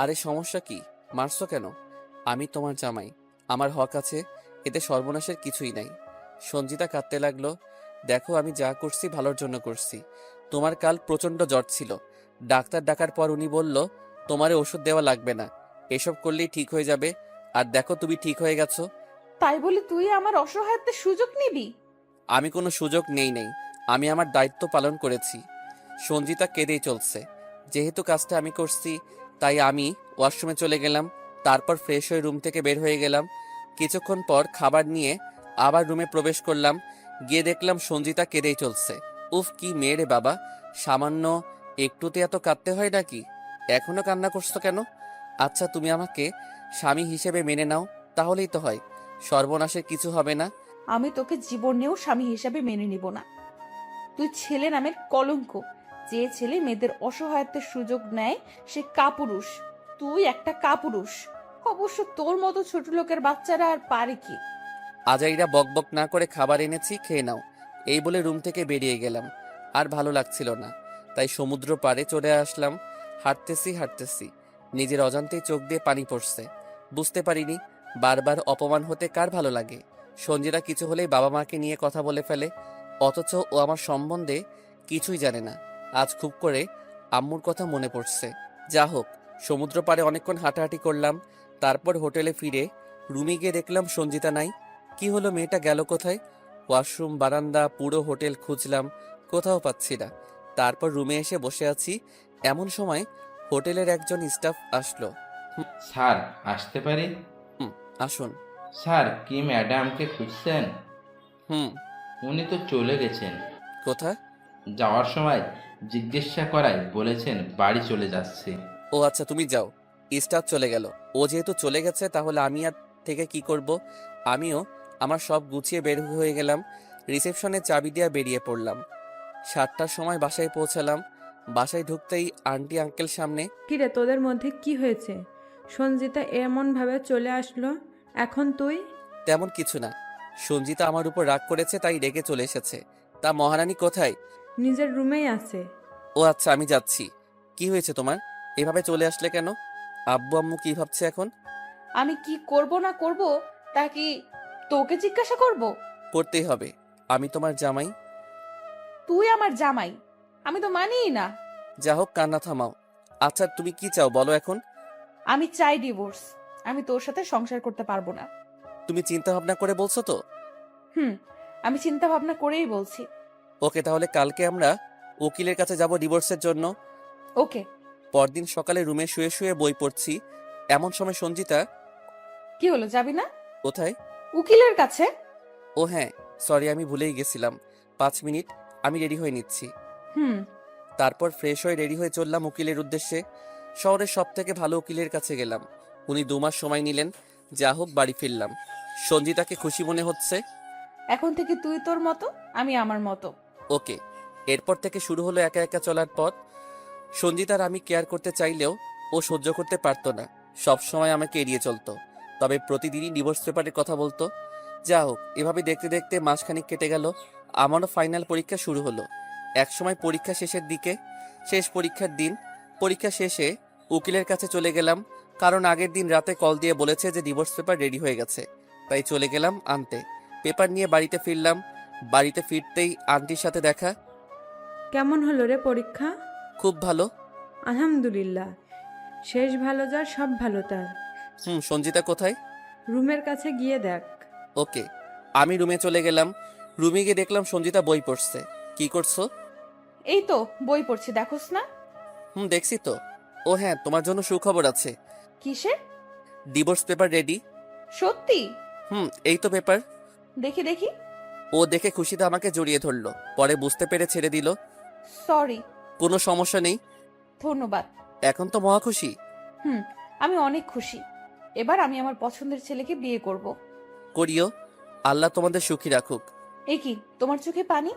আরে সমস্যা কি? মারছো কেন? আমি তোমার জামাই, আমার হক আছে, এতে সর্বনাশের কিছুই নাই। সঞ্জিতা কাঁদতে লাগলো। দেখো, আমি যা করছি ভালোর জন্য করছি। তোমার কাল প্রচণ্ড জ্বর ছিল। ডাক্তার ডাকার পর উনি বলল তোমারে ওষুধ দেওয়া লাগবে না, এসব করলেই ঠিক হয়ে যাবে। আর দেখো, তুমি ঠিক হয়ে গেছো। তাই বলি তুই আমার অসহায়ত্বের সুযোগ নিবি? আমি কোনো সুযোগ নেই। আমি আমার দায়িত্ব পালন করেছি। সঞ্জিতা কেঁদেই চলছে। যেহেতু কাজটা আমি করছি, তাই আমি ওয়াশরুমে চলে গেলাম। তারপর ফ্রেশ হয়ে রুম থেকে বের হয়ে গেলাম। কিছুক্ষণ পর খাবার নিয়ে আবার রুমে প্রবেশ করলাম। গিয়ে দেখলাম সঞ্জিতা কেঁদেই চলছে। উফ, কি মেয়ে রে বাবা! সামান্য একটুতে এত কাঁদতে হয় নাকি? এখনো কান্না করছো কেন? আচ্ছা তুমি আমাকে স্বামী হিসেবে মেনে নাও, তাহলেই তো হয়, সর্বনাশের কিছু হবে না। আমি তোকে জীবনেও স্বামী হিসাবে মেনে নিব না। তুই ছেলে নামের কলঙ্ক। যে ছেলে মেয়েদের অসহায়ত্বের সুযোগ নেয় সে কাপুরুষ। তুই একটা কাপুরুষ। অবশ্য তোর মতো ছোট লোকের বাচ্চারা আর পারে কি? আজাইরা বকবক না করে খাবার এনেছি, খেয়ে নাও, এই বলে রুম থেকে বেরিয়ে গেলাম। আর ভালো লাগছিল না, তাই সমুদ্র পাড়ে চলে আসলাম। হাঁটতেছি নিজের অজান্তেই চোখ দিয়ে পানি পড়ছে। বুঝতে পারিনি বারবার অপমান হতে কার ভালো লাগে। সঞ্জিতা কিছু হলেই বাবা মাকে নিয়ে কথা বলে ফেলে, অথচ ও আমার সম্বন্ধে কিছুই জানে না। আজ খুব করে আম্মুর কথা মনে পড়ছে। যা হোক, সমুদ্র পাড়ে অনেকক্ষণ হাঁটাহাঁটি করলাম। তারপর হোটেলে ফিরে রুমে গিয়ে দেখলাম সঞ্জিতা নাই। কি হলো, মেয়েটা গেল কোথায়? ওয়াশরুম, বারান্দা, পুরো হোটেল খুঁজলাম, কোথাও পাচ্ছি না। তারপর রুমে এসে বসে আছি, এমন সময় হোটেলের একজন স্টাফ আসলো। স্যার, আসতে পারি? হুম, আসুন। স্যার, কি ম্যাডামকে খুঁজছেন? হুম। উনি তো চলে গেছেন। কোথায়? যাওয়ার সময় জিজ্ঞাসা করায় বলেছেন বাড়ি চলে যাচ্ছে। ও আচ্ছা, তুমি যাও। স্টাফ চলে গেল। ও যেহেতু চলে গেছে তাহলে আমি আর থেকে কি করব। আমিও আমার সব গুছিয়ে বের হয়ে গেলাম। রিসেপশনে চাবি দিয়ে বেরিয়ে পড়লাম। 7টার সময় বাসায় পৌঁছালাম। বাসায় ঢুকতেই আন্টি আঙ্কেল সামনে। কিরে, তোদের মধ্যে কি হয়েছে? সঞ্জিতা এমনভাবে চলে আসলো, এখন তুই? তেমন কিছু না, সঞ্জিতা আমার উপর রাগ করেছে তাই রেগে চলে এসেছে। তা মহারানী কোথায়? নিজের রুমেই আছে। ও আচ্ছা, আমি যাচ্ছি। কি হয়েছে তোমার? এভাবে চলে আসলে কেন? আব্বু আম্মু কি ভাবছে এখন? আমি কি করব না করব তা কি তোকে জিজ্ঞাসা করব? করতেই হবে, আমি তোমার জামাই। তুই আমার জামাই? আমি তো মানিই না। যা হোক, কান্না থামাও। আচ্ছা তুমি কি চাও বলো এখন? আমি চাই ডিভোর্স। আমি তোর সাথে সংসার করতে পারবো না। তুমি চিন্তা ভাবনা করে বলছো তো? হুম, আমি চিন্তা ভাবনা করেই বলছি। ওকে, তাহলে কালকে আমরা উকিলের কাছে যাব ডিভোর্সের জন্য। ওকে। পরদিন সকালে রুমে শুয়ে শুয়ে বই পড়ছি, এমন সময় সঞ্জিতা। কি হলো, যাবি না? কোথায়? উকিলের কাছে? ও হ্যাঁ, সরি, আমি ভুলেই গেছিলাম। 5 মিনিট, আমি রেডি হয়ে নিচ্ছি। হুম। তারপর ফ্রেশ হয়ে রেডি হয়ে চললাম উকিলের উদ্দেশ্যে। শহরের সব থেকে ভালো উকিলের কাছে গেলাম। উনি 2 মাস সময় নিলেন। যা হোক, বাড়ি ফিরলাম। সঞ্জিতাকে খুশি মনে হচ্ছে। এখন থেকে তুই তোর মতো, আমি আমার মতো। ওকে। এরপর থেকে শুরু হলো একা একা চলার পথ। সঞ্জিতার আমি কেয়ার করতে চাইলেও ও সহ্য করতে পারতো না। সব সময় আমাকে এড়িয়ে চলতো, তবে প্রতিদিনই ডিভোর্স পেপারের কথা বলতো। যা হোক, এভাবে দেখতে দেখতে মাসখানেক কেটে গেল। আমারও ফাইনাল পরীক্ষা শুরু হলো। একসময় পরীক্ষা শেষের দিকে, শেষ পরীক্ষার দিন। পরীক্ষা শেষে উকিলের কাছে চলে গেলাম, কারণ আগের দিন রাতে কল দিয়ে বলেছে যে ডিভোর্স পেপার রেডি হয়ে গেছে। তাই চলে গেলাম আনতে। পেপার নিয়ে বাড়িতে ফিরলাম। বাড়িতে ফিরতেই আন্টির সাথে দেখা। কেমন হলো রে পরীক্ষা? খুব ভালো। আলহামদুলিল্লাহ। শেষ ভালো যার সব ভালো তার। সঞ্জিতা কোথায়? রুমের কাছে গিয়ে দেখ। ওকে। আমি রুমে চলে গেলাম। রুমে গিয়ে দেখলাম সঞ্জিতা বই পড়ছে। কি করছো? এই তো বই পড়ছি, দেখোস না? দেখছি তো। ও হ্যাঁ, তোমার জন্য সুখবর আছে। কিসের? Divorce paper ready. সত্যি? এই তো পেপার। দেখি দেখি। ও দেখে খুশিতে আমাকে জড়িয়ে ধরলো, পরে বুঝতে পেরে ছেড়ে দিল। সরি। কোনো সমস্যা নেই। ধন্যবাদ। এখন তো মহা খুশি। হুম, আমি অনেক খুশি। এবার আমি আমার পছন্দের ছেলেকে বিয়ে করব। করিও, আল্লাহ তোমাদের সুখী রাখুক। এ কি, তোমার চোখে পানি?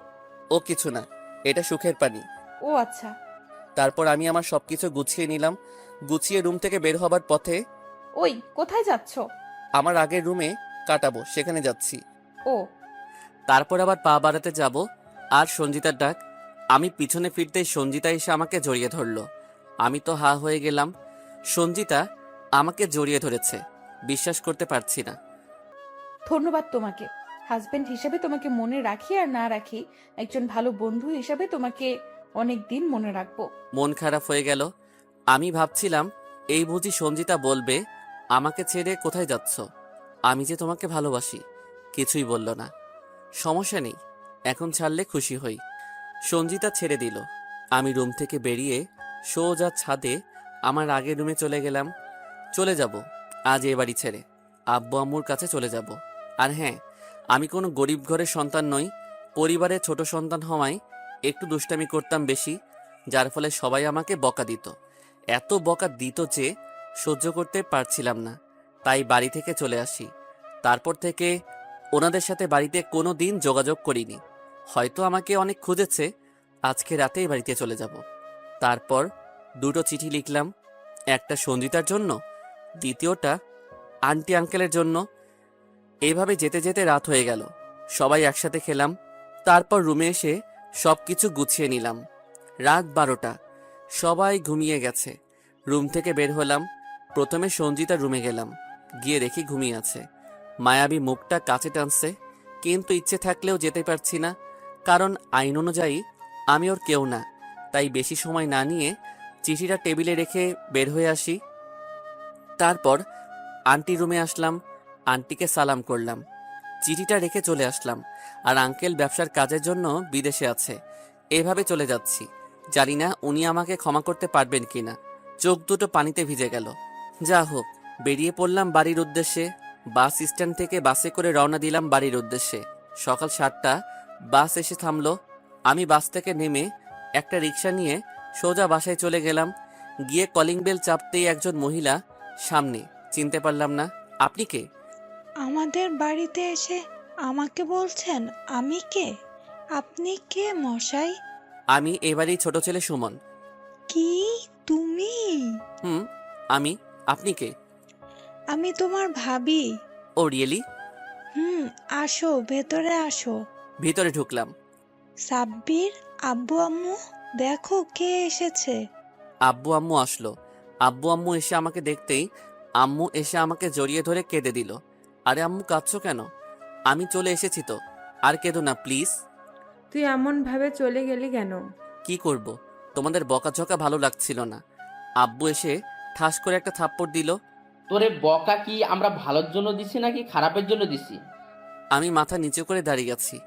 ও কিছু না, এটা সুখের পানি। ও আচ্ছা। তারপর আমি আমার সবকিছু গুছিয়ে নিলাম। গুছিয়ে রুম থেকে বের হবার পথে। ওই, কোথায় যাচ্ছ? আমার আগের রুমে কাটাবো, সেখানে যাচ্ছি। ও। তারপর আবার পা বাড়াতে যাব, আর সঞ্জিতার ডাক। আমি পিছনে ফিরতেই সঞ্জিতা এসে আমাকে জড়িয়ে ধরলো। আমি তো হা হয়ে গেলাম। সঞ্জিতা আমাকে জড়িয়ে ধরেছে, বিশ্বাস করতে পারছি না। ধন্যবাদ তোমাকে। হাজবেন্ড হিসেবে তোমাকে মনে রাখি আর না রাখি, একজন ভালো বন্ধু হিসেবে তোমাকে অনেক দিন মনে রাখবো। মন খারাপ হয়ে গেল। আমি ভাবছিলাম এই বুঝি সঞ্জিতা বলবে আমাকে ছেড়ে কোথায় যাচ্ছ, আমি যে তোমাকে ভালোবাসি। কিছুই বলল না। সমস্যা নেই, এখন ছাড়লে খুশি হই। সঞ্জিতা ছেড়ে দিল। আমি রুম থেকে বেরিয়ে সোজা ছাদে আমার আগের রুমে চলে গেলাম। চলে যাব আজ এ বাড়ি ছেড়ে, আব্বু আম্মুর কাছে চলে যাব। আর হ্যাঁ, আমি কোনো গরিব ঘরের সন্তান নই। পরিবারের ছোট সন্তান হওয়ায় একটু দুষ্টামি করতাম বেশি, যার ফলে সবাই আমাকে বকা দিত। এত বকা দিত যে সহ্য করতে পারছিলাম না, তাই বাড়ি থেকে চলে আসি। তারপর থেকে ওনাদের সাথে বাড়িতে কোনো দিন যোগাযোগ করিনি। হয়তো আমাকে অনেক খুঁজেছে, আজকে রাতেই বাড়িতে চলে যাব। তারপর দুটো চিঠি লিখলাম, একটা সঞ্জিতার জন্য, দ্বিতীয়টা আন্টি আঙ্কেলের জন্য। এইভাবে যেতে যেতে রাত হয়ে গেল। সবাই একসাথে খেলাম, তারপর রুমে এসে সব কিছু গুছিয়ে নিলাম। রাত 12টা, সবাই ঘুমিয়ে গেছে। রুম থেকে বের হলাম, প্রথমে সঞ্জিতার রুমে গেলাম, গিয়ে দেখি ঘুমিয়ে আছে। মায়াবী মুখটা কাছে টানছে, কিন্তু ইচ্ছে থাকলেও যেতে পারছি না, কারণ আইন অনুযায়ী আমি ওর কেউ না। তাই বেশি সময় না নিয়ে চিঠিটা টেবিলে রেখে বের হয়ে আসি। তারপর আন্টি রুমে আসলাম, আন্টিকে সালাম করলাম, চিঠিটা রেখে চলে আসলাম। আর আঙ্কেল ব্যবসার কাজের জন্য বিদেশে আছে। এভাবে চলে যাচ্ছি, জানি না উনি আমাকে ক্ষমা করতে পারবেন কিনা। চোখ দুটো পানিতে ভিজে গেল। যা হোক, বেরিয়ে পড়লাম বাড়ির উদ্দেশ্যে। বাস স্ট্যান্ড থেকে বাসে করে রওনা দিলাম বাড়ির উদ্দেশ্যে। সকাল 7টা বাস এসে থামলো। আমি বাস থেকে নেমে একটা রিক্সা নিয়ে সোজা বাসায় চলে গেলাম। গিয়ে কলিং বেল চাপতেই একজন মহিলা সামনে, চিনতে পারলাম না। আপনি কে? আমাদের বাড়িতে এসে আমাকে বলছেন আমি কে? আপনি কে মশাই? আমি এবারই ছোট ছেলে সুমন। কি তুমি? হুম, আমি। আপনি কে? আমি তোমার ভাবি। ও রিয়েলি? আসো ভেতরে আসো। ভিতরে ঢুকলাম। সাব্বির, আব্বু আম্মু, দেখো কে এসেছে। আব্বু আম্মু আসলো। আব্বু আম্মু এসে আমাকে দেখতেই আম্মু এসে আমাকে জড়িয়ে ধরে কেঁদে দিল। আরে আম্মু, কাঁদছো কেন? আমি চলে এসেছি তো, আর কেঁদো না প্লিজ। তুই এমন ভাবে চলে গেলি কেন? কি করব, তোমাদের বকাঝকা ভালো লাগছিল না। আব্বু এসে ঠাস করে একটা থাপ্পড় দিল। তোরে বকা কি আমরা ভালোর জন্য দিছি নাকি খারাপের জন্য দিছি? আমি মাথা নিচু করে দাঁড়িয়ে আছি।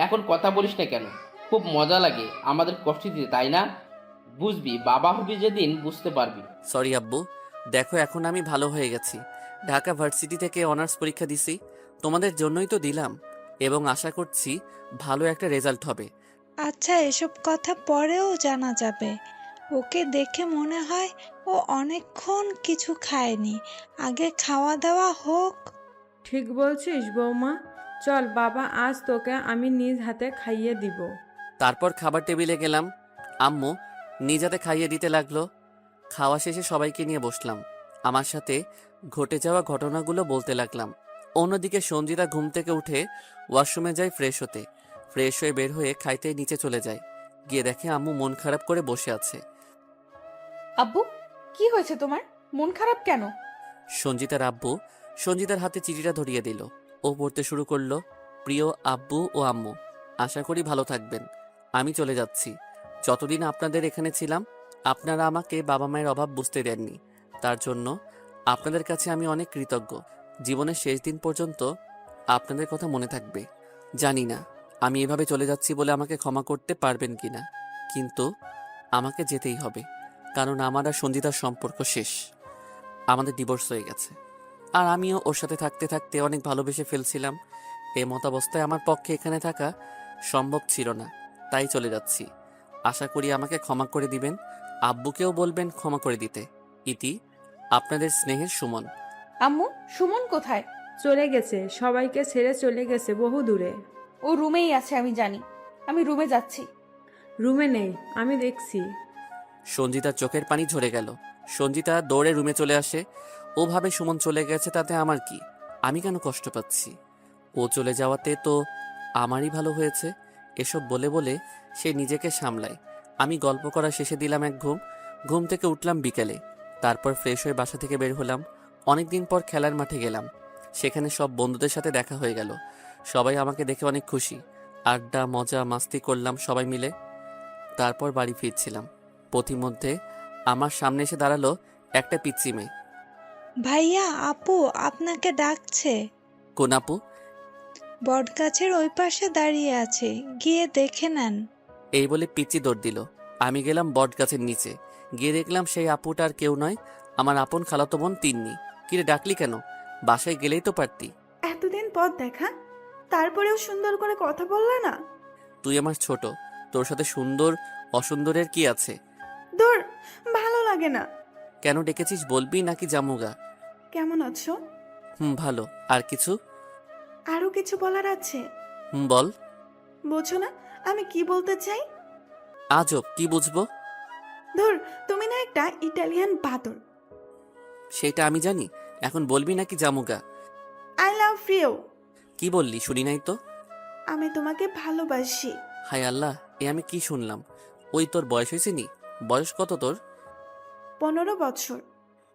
এখন কথা বলিস না কেন? খুব মজা লাগে আমাদের কষ্ট দিতে, তাই না? বুঝবি, বাবা হবি যেদিন বুঝতে পারবি। সরি আব্বু, দেখো এখন আমি ভালো হয়ে গেছি। ঢাকা ভার্সিটি থেকে অনার্স পরীক্ষা দিছি, তোমাদের জন্যই তো দিলাম, এবং আশা করছি ভালো একটা রেজাল্ট হবে। আচ্ছা, এসব কথা পরেও জানা যাবে। ওকে দেখে মনে হয় ও অনেকক্ষণ কিছু খায়নি। আগে খাওয়া দাওয়া হোক। ঠিক বলছিস বৌমা। চল বাবা, আজ তোকে আমি নিজ হাতে খাইয়ে দিব। তারপর খাবার টেবিলে গেলাম। আম্মু নিজ হাতে খাইয়ে দিতে লাগলো। খাওয়া শেষে সবাইকে নিয়ে বসলাম। আমার সাথে ঘটে যাওয়া ঘটনাগুলো বলতে লাগলাম। অন্যদিকে সঞ্জিতা ঘুম থেকে উঠে ওয়াশরুমে যায় ফ্রেশ হতে। ফ্রেশ হয়ে বের হয়ে খাইতে নিচে চলে যায়। গিয়ে দেখে আম্মু মন খারাপ করে বসে আছে। আব্বু, কি হয়েছে তোমার? মন খারাপ কেন? সঞ্জিতার আব্বু সঞ্জিতার হাতে চিঠিটা ধরিয়ে দিল। ও পড়তে শুরু করলো। প্রিয় আব্বু ও আম্মু, আশা করি ভালো থাকবেন। আমি চলে যাচ্ছি। যতদিন আপনাদের এখানে ছিলাম, আপনারা আমাকে বাবা মায়ের অভাব বুঝতে দেননি। তার জন্য আপনাদের কাছে আমি অনেক কৃতজ্ঞ। জীবনের শেষ দিন পর্যন্ত আপনাদের কথা মনে থাকবে। জানি না আমি এভাবে চলে যাচ্ছি বলে আমাকে ক্ষমা করতে পারবেন কিনা, কিন্তু আমাকে যেতেই হবে, কারণ আমার আর সঞ্জিতার সম্পর্ক শেষ। আমাদের ডিভোর্স হয়ে গেছে, আর আমিও ওর সাথে থাকতে থাকতে অনেক ভালোবেসে ফেলছিলাম। এই মতাবস্থায় আমার পক্ষে এখানে থাকা সম্ভব ছিল না, তাই চলে যাচ্ছি। আশা করি আমাকে ক্ষমা করে দিবেন। আব্বুকেও বলবেন ক্ষমা করে দিতে। ইতি, আপনাদের স্নেহের সুমন। আম্মু, সুমন কোথায়? চলে গেছে, সবাইকে ছেড়ে চলে গেছে বহু দূরে। ও রুমেই আছে, আমি জানি। আমি রুমে যাচ্ছি। রুমে নেই, আমি দেখছি। সঞ্জিতার চোখের পানি ঝরে গেল। সঞ্জিতা দৌড়ে রুমে চলে আসে। ও ভাবে সুমন চলে গেছে, তাতে আমার কি? আমি কেন কষ্ট পাচ্ছি? ও চলে যাওয়াতে তো আমারই ভালো হয়েছে। এসব বলে বলে সে নিজেকে সামলায়। আমি গল্প করা শেষে দিলাম এক ঘুম। ঘুম থেকে উঠলাম বিকেলে। তারপর ফ্রেশ হয়ে বাসা থেকে বের হলাম। অনেকদিন পর খেলার মাঠে গেলাম। সেখানে সব বন্ধুদের সাথে দেখা হয়ে গেল। সবাই আমাকে দেখে অনেক খুশি। আড্ডা মজা মাস্তি করলাম সবাই মিলে। তারপর বাড়ি ফিরছিলাম, পথিমধ্যে আমার সামনে এসে দাঁড়ালো একটা পিচ্চি মেয়ে। ভাইয়া, আপু আপনাকে ডাকছে। কোন আপু? বটগাছের ওই পাশে দাঁড়িয়ে আছে, গিয়ে দেখে নেন। এই বলে পিচ্চি দৌড় দিল। আমি গেলাম বট গাছের নিচে। গিয়ে দেখলাম সেই আপুটা আর কেউ নয়, আমার আপন খালাতো বোন তিন্নি। কিরে ডাকলি কেন? বাসায় গেলেই তো পারতি। এতদিন পর দেখা, তারপরেও সুন্দর করে কথা বললে না। তুই আমার ছোট, তোর সাথে সুন্দর অসুন্দরের কি আছে? দূর, ভালো লাগে না। কেন ডেকেছিস বলবি নাকি জামুগা? কেমন আছো? ভালো। আর কিছু? আরো কিছু বলার আছে। বল। বোঝো না আমি কি বলতে চাই? আজব, কি বুঝবো? ধুর, তুমি না একটা ইটালিয়ান বাদর। সেটা আমি জানি, এখন বলবি নাকি জামুগা? I love you. কি বললি শুনি নাই তো? আমি তোমাকে ভালোবাসি। হায় আল্লাহ, এ আমি কি শুনলাম? ওই তোর বয়স হয়েছে নি? বয়স কত তোর? 15 বছর।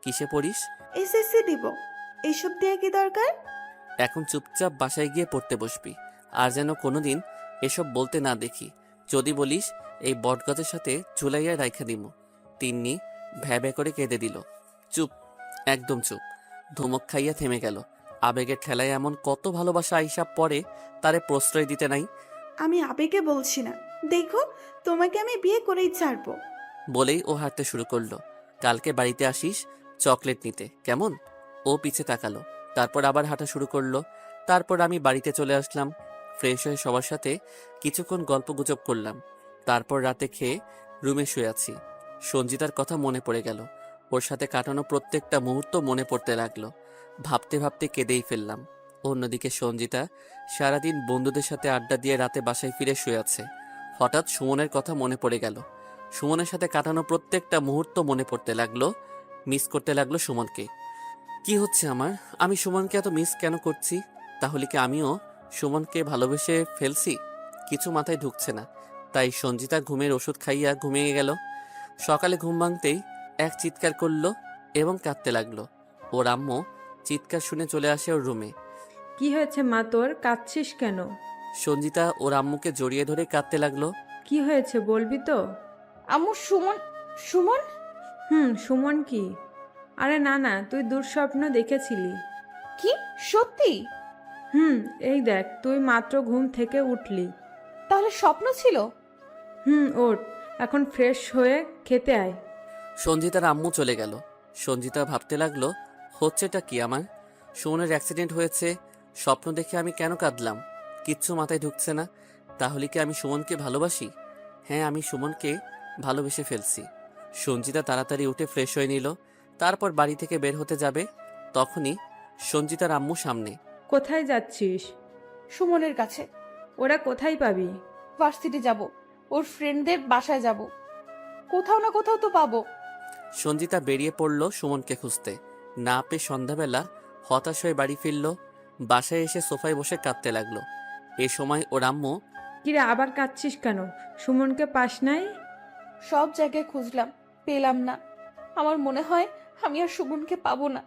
কিসে পড়িস? এসএসসি দিব। এইসব দিয়ে কি দরকার? এখন চুপচাপ বাসায় গিয়ে পড়তে বসবি, আর যেন কোনোদিন এসব বলতে না দেখি। যদি বলিস এই বটগাছের সাথে ঝুলাইয়া রাইখা দিমু। তিন্নি ভ্যা ভ্যা করে কেঁদে দিল। চুপ, একদম চুপ। ধমক খাইয়া থেমে গেল। আবেগের ঠেলায় এমন কত ভালোবাসা আইসা পরে তারে প্রশ্রয় দিতে নাই। আমি আবেগে বলছি না, দেখো তোমাকে আমি বিয়ে করেই ছাড়বো। বলেই ও হাঁটতে শুরু করলো। কালকে বাড়িতে আসিস চকলেট নিতে, কেমন? ও পিছে তাকালো, তারপর আবার হাঁটা শুরু করলো। তারপর আমি বাড়িতে চলে আসলাম। ফ্রেশ হয়ে সবার সাথে কিছুক্ষণ গল্পগুজব করলাম। তারপর রাতে খেয়ে রুমে শুয়ে আছি। সঞ্জিতার কথা মনে পড়ে গেল। ওর সাথে কাটানো প্রত্যেকটা মুহূর্ত মনে পড়তে লাগলো। ভাবতে ভাবতে কেঁদেই ফেললাম। অন্যদিকে সঞ্জিতা সারাদিন বন্ধুদের সাথে আড্ডা দিয়ে রাতে বাসায় ফিরে শুয়ে আছে। হঠাৎ সুমনের কথা মনে পড়ে গেল। সুমনের সাথে কাটানো প্রত্যেকটা মুহূর্ত মনে পড়তে লাগলো। মিস করতে লাগলো সুমনকে। কি হচ্ছে আমার? আমি সুমনকে এত মিস কেন করছি? তাহলে কি আমিও সুমনকে ভালোবেসে ফেলছি? কিছু মাথায় ঢুকছে না। তাই সঞ্জিতা ঘুমের ওষুধ খাইয়া ঘুমিয়ে গেল। সকালে ঘুম ভাঙতেই এক চিৎকার করলো এবং কাঁদতে লাগলো। ওর আম্মু চিৎকার শুনে চলে আসে ওর রুমে। কি হয়েছে মা তোর, কাঁদছিস কেন? সঞ্জিতা ওর আম্মুকে জড়িয়ে ধরে কাঁদতে লাগলো। কি হয়েছে বলবি তো? আম্মু, সুমন। সুমন? সুমন কি? আরে না না, তুই দুঃস্বপ্ন দেখেছিলি। কি সত্যি? এই দেখ, তুই মাত্র ঘুম থেকে উঠলি। তাহলে স্বপ্ন ছিল? ওঠ, এখন ফ্রেশ হয়ে খেতে আয়। সঞ্জিতার আম্মু চলে গেল। সঞ্জিতা ভাবতে লাগলো, হচ্ছেটা কি আমার? সুমনের অ্যাক্সিডেন্ট হয়েছে, স্বপ্ন দেখে আমি কেন কাঁদলাম? কিচ্ছু মাথায় ঢুকছে না। তাহলে কি আমি সুমনকে ভালোবাসি? হ্যাঁ, আমি সুমনকে ভালোবেসে ফেলছি। সঞ্জিতা তাড়াতাড়ি উঠে ফ্রেশ হয়ে নিল। তারপর বাড়ি থেকে বের হতে যাবে, তখনই সঞ্জিতার আম্মু সামনে। কোথায় যাচ্ছিস? সুমনের কাছে। ওরা কোথায় পাবি? ভার্সিটি যাব, ওর ফ্রেন্ডদের বাসায় যাব। কোথাও না কোথাও তো পাবো। সঞ্জিতা বেরিয়ে পড়ল সুমনকে খুঁজতে। না পেয়ে সন্ধ্যাবেলা হতাশ হয়ে বাড়ি ফিরল। বাসায় এসে সোফায় বসে কাঁদতে লাগলো। এ সময় ওর আম্মু, কিরে আবার কাঁদছিস কেন? সুমনকে পাস নাই? সব জায়গায় খুঁজলাম, পেলাম না। আমার মনে হয় আমি আর সুমনকে পাবো না।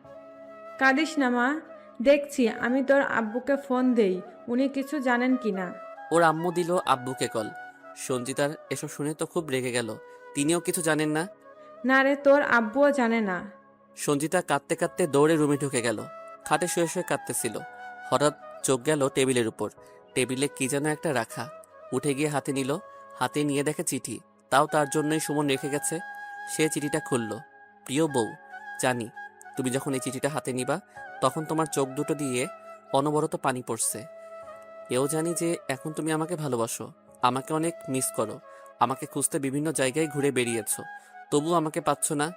কাঁদিস না মা, দেখছি আমি তোর আব্বুকে ফোন দেই, উনি কিছু জানেন কি না। ওর আম্মু দিল আব্বুকে কল। সঞ্জিতার এসব শুনে তো খুব রেগে গেল। তিনিও কিছু জানেন না। না রে, তোর আব্বুও জানে না। সঞ্জিতা কাঁদতে কাঁদতে দৌড়ে রুমে ঢুকে গেল। খাটে শুয়ে শুয়ে কাঁদতেছিল। হঠাৎ চোখ গেল টেবিলের উপর। টেবিলে কি যেন একটা রাখা। উঠে গিয়ে হাতে নিল। হাতে নিয়ে দেখে চিঠি। তাও তার জন্যই সুমন রেখে গেছে। সে চিঠিটা খুলল। প্রিয় বউ, জানি তুমি যখন এই চিঠিটা হাতে নিবা তখন তোমার চোখ দুটো দিয়ে অনবরত পানি পড়ছে। এও জানি যে এখন তুমি আমাকে ভালোবাসো, আমাকে অনেক মিস করো। আমাকে খুঁজতে বিভিন্ন জায়গায় ঘুরে বেরিয়েছো, তবু আমাকে পাচ্ছ না।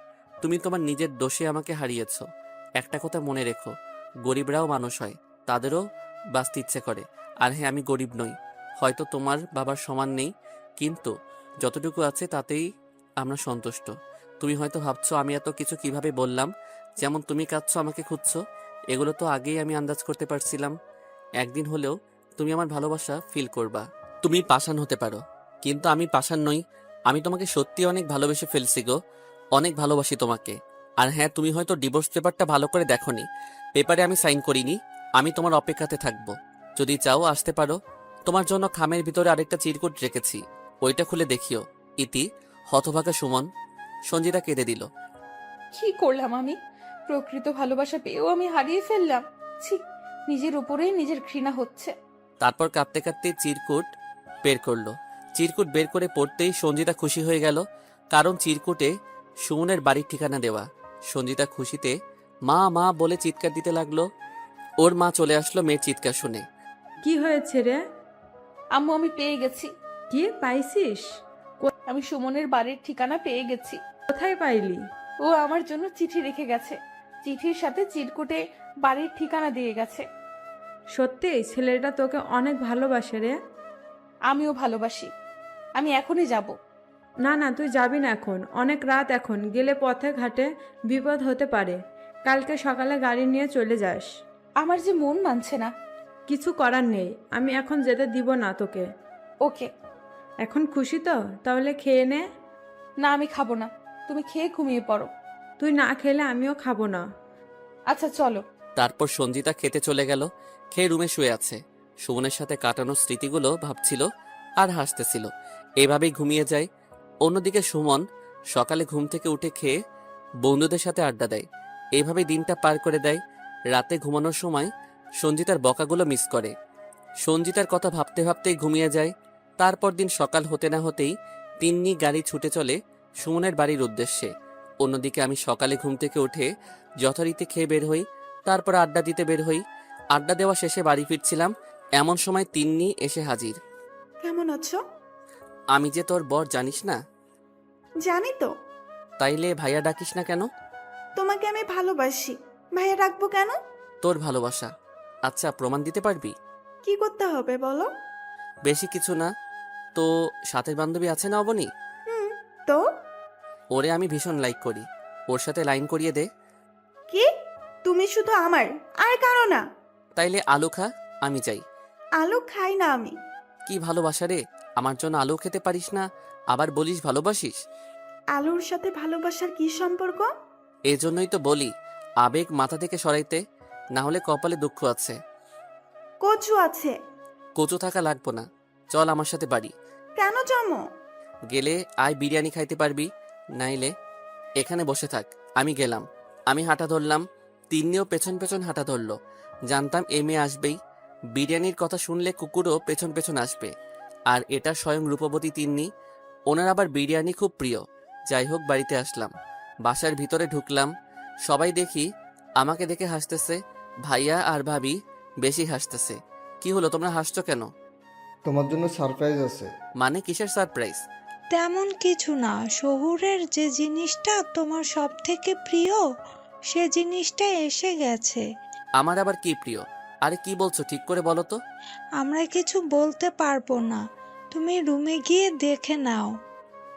তুমি তোমার নিজের দোষে আমাকে হারিয়েছ। একটা কথা মনে রেখো, গরিবরাও মানুষ হয়, তাদেরও বাঁচতে ইচ্ছে করে। আর হ্যাঁ, আমি গরিব নই, হয়তো তোমার বাবার সমান নেই, কিন্তু যতটুকু আছে তাতেই আমরা সন্তুষ্ট। তুমি হয়তো ভাবছো আমি এত কিছু কিভাবে বললাম, যেমন তুমি কাঁদছো আমাকে খুঁজছো, এগুলো তো আগেই আমি আন্দাজ করতে পারছিলাম। একদিন হলেও তুমি আমার ভালোবাসা ফিল করবা। তুমি পাষাণ হতে পারো, কিন্তু আমি পাষাণ নই। আমি তোমাকে সত্যি অনেক ভালোবেসে ফেলছি গো, অনেক ভালোবাসি তোমাকে। আর হ্যাঁ, তুমি হয়তো ডিভোর্স পেপারটা ভালো করে দেখোনি, পেপারে আমি সাইন করিনি। আমি তোমার অপেক্ষাতে থাকবো, যদি চাও আসতে পারো। তোমার জন্য খামের ভিতরে আরেকটা চিরকুট রেখেছি, ওইটা খুলে দেখিও। ইতি, হতভাগা সুমন। সঞ্জিতা কেঁদে দিল। কি করলাম আমি? প্রকৃত ভালোবাসা পেয়েও আমি হারিয়ে ফেললাম। ছি, নিজের উপরেই নিজের ঘৃণা হচ্ছে। তারপর কাঁদতে কাঁদতে চিরকুট বের করলো। চিরকুট বের করে পড়তেই সঞ্জিতা খুশি হয়ে গেল, কারণ চিরকুটে সুমনের বাড়ির ঠিকানা দেওয়া। সঞ্জিতা খুশিতে মা মা বলে চিৎকার দিতে লাগলো। ওর মা চলে আসলো মেয়ের চিৎকার শুনে। কি হয়েছে রে? আম্মু, আমি পেয়ে গেছি। কি পাইছিস? আমি সুমনের বাড়ির ঠিকানা পেয়ে গেছি। কোথায় পাইলি? ও আমার জন্য চিঠি রেখে গেছে। চিঠির সাথে চিরকুটে বাড়ির ঠিকানা দিয়ে গেছে। সত্যি ছেলেটা তোকে অনেক ভালোবাসে রে। আমিও ভালোবাসি। আমি এখনই যাব। না না, তুই যাবি না এখন, অনেক রাত এখন, গেলে পথে ঘাটে বিপদ হতে পারে। কালকে সকালে গাড়ি নিয়ে চলে যাস। আমার যে মন মানছে না। কিছু করার নেই, আমি এখন যেতে দিব না তোকে। ওকে। এখন খুশি তো? তাহলে খেয়ে নে। না, আমি খাবো না। তুমি খেয়ে ঘুমিয়ে পড়ো। তুই না খেলে আমিও খাবো না। আচ্ছা চলো। তারপর সঞ্জিতা খেতে চলে গেল। খেয়ে রুমে শুয়ে আছে। সুমনের সাথে কাটানো স্মৃতিগুলো ভাবছিল আর হাসতেছিল। এভাবেই ঘুমিয়ে যায়। অন্যদিকে সুমন সকালে ঘুম থেকে উঠে খেয়ে বন্ধুদের সাথে আড্ডা দেয়। এইভাবেই দিনটা পার করে দেয়। রাতে ঘুমানোর সময় সঞ্জিতার বকাগুলো মিস করে। সঞ্জিতার কথা ভাবতে ভাবতেই ঘুমিয়ে যায়। তারপর দিন সকাল হতে না হতেই তিন্নি গাড়ি ছুটে চলে সুমনের বাড়ির উদ্দেশ্যে। অন্যদিকে আমি সকালে ঘুম থেকে উঠে যথারীতি খেয়ে বের হই। তারপর আড্ডা দিতে বের হই। আড্ডা দেওয়া শেষে বাড়ি ফিরছিলাম, এমন সময় তিন্নি এসে হাজির। কেমন আছো? আমি যে তোর বর জানিস না? জানি তো। তাইলে ভাইয়া ডাকিস না কেন? তোমাকে আমি ভালোবাসি, ভাইয়া রাখবো কেন? তোর ভালোবাসা। আচ্ছা, প্রমাণ দিতে পারবি? কি করতে হবে বলো? বেশি কিছু না তো। সাথের বান্ধবী আছে না অবনী? হুম, তো ওরে আমি ভীষণ লাইক করি। ওর সাথে লাইন করিয়ে দে। কি? তুমি শুধু আমার, আর কারো না? তাইলে আলু খা, আমি যাই। আলু খাই না আমি। কি ভালোবাসা রে! আমার জন্য আলু খেতে পারিস না, আবার বলিস ভালোবাসিস। আলুর সাথে ভালোবাসার কি সম্পর্ক? এজন্যই তো বলি আবেগ মাথা থেকে সরাইতে, না হলে কপালে দুঃখ আছে। কচু আছে। কচু থাকা লাগবো না, চল আমার সাথে বাড়ি। কেন জমো? গেলে আয় বিরিয়ানি খাইতে পারবি, নাইলে এখানে বসে থাক। আমি গেলাম। আমি হাঁটা ধরলাম। তিন্নিও পেছন পেছন হাঁটা ধরলো। জানতাম এ মেয়ে আসবেই। বিরিয়ানির কথা শুনলে কুকুরও পেছন পেছন আসবে। আর এটা স্বয়ং রূপবতী তিন্নি। ওনার আবার বিরিয়ানি খুব প্রিয়। যাই হোক, বাড়িতে আসলাম। বাসার ভিতরে ঢুকলাম। সবাই দেখি আমাকে দেখে হাসতেছে। ভাইয়া আর ভাবি বেশি হাসতেছে। কি হলো, তোমরা হাসছো কেন? তোমার জন্য সারপ্রাইজ আছে। মানে কিসের সারপ্রাইজ? তেমন কিছু না, শহুরের যে জিনিসটা তোমার সব থেকে প্রিয় সে জিনিসটা এসে গেছে। আমার আবার কি প্রিয়? আরে কি বলছো, ঠিক করে বলো তো। আমরা কিছু বলতে পারবো না, তুমি রুমে গিয়ে দেখে নাও।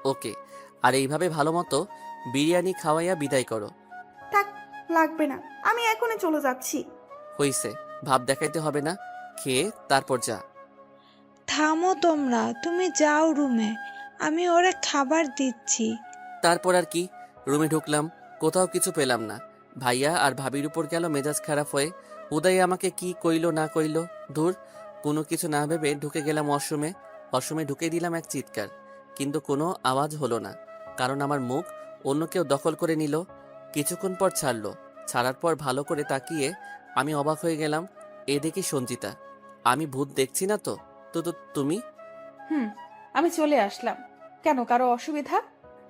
ওকে। আর এইভাবে ভালো মতো বিরিয়ানি খাওয়াইয়া বিদায় করো। থাক, লাগবে না, আমি এখনই চলে যাচ্ছি। হইছে, ভাব দেখাইতে হবে না। খেয়ে তারপর যা। থামো তোমরা, তুমি যাও রুমে, আমি ওরে খাবার দিচ্ছি। তারপর আর কি, রুমে ঢুকলাম। কোথাও কিছু পেলাম না। ভাইয়া আর ভাবির উপর গেল মেজাজ খারাপ হয়ে। উদয় আমাকে কি কইলো না কইলো, ধুর। কোনো কিছু না ভেবে ঢুকে গেলাম ওয়াশরুমে। ওয়াশরুমে ঢুকে দিলাম এক চিৎকার, কিন্তু কোনো আওয়াজ হলো না, কারণ আমার মুখ অন্য কেউ দখল করে নিল। কিছুক্ষণ পর ছাড়লো। ছাড়ার পর ভালো করে তাকিয়ে আমি অবাক হয়ে গেলাম। এ দেখি সঞ্জিতা। আমি ভূত দেখছি না তো? তো তো তুমি? হুম, আমি চলে আসলাম। কেন, কারো অসুবিধা?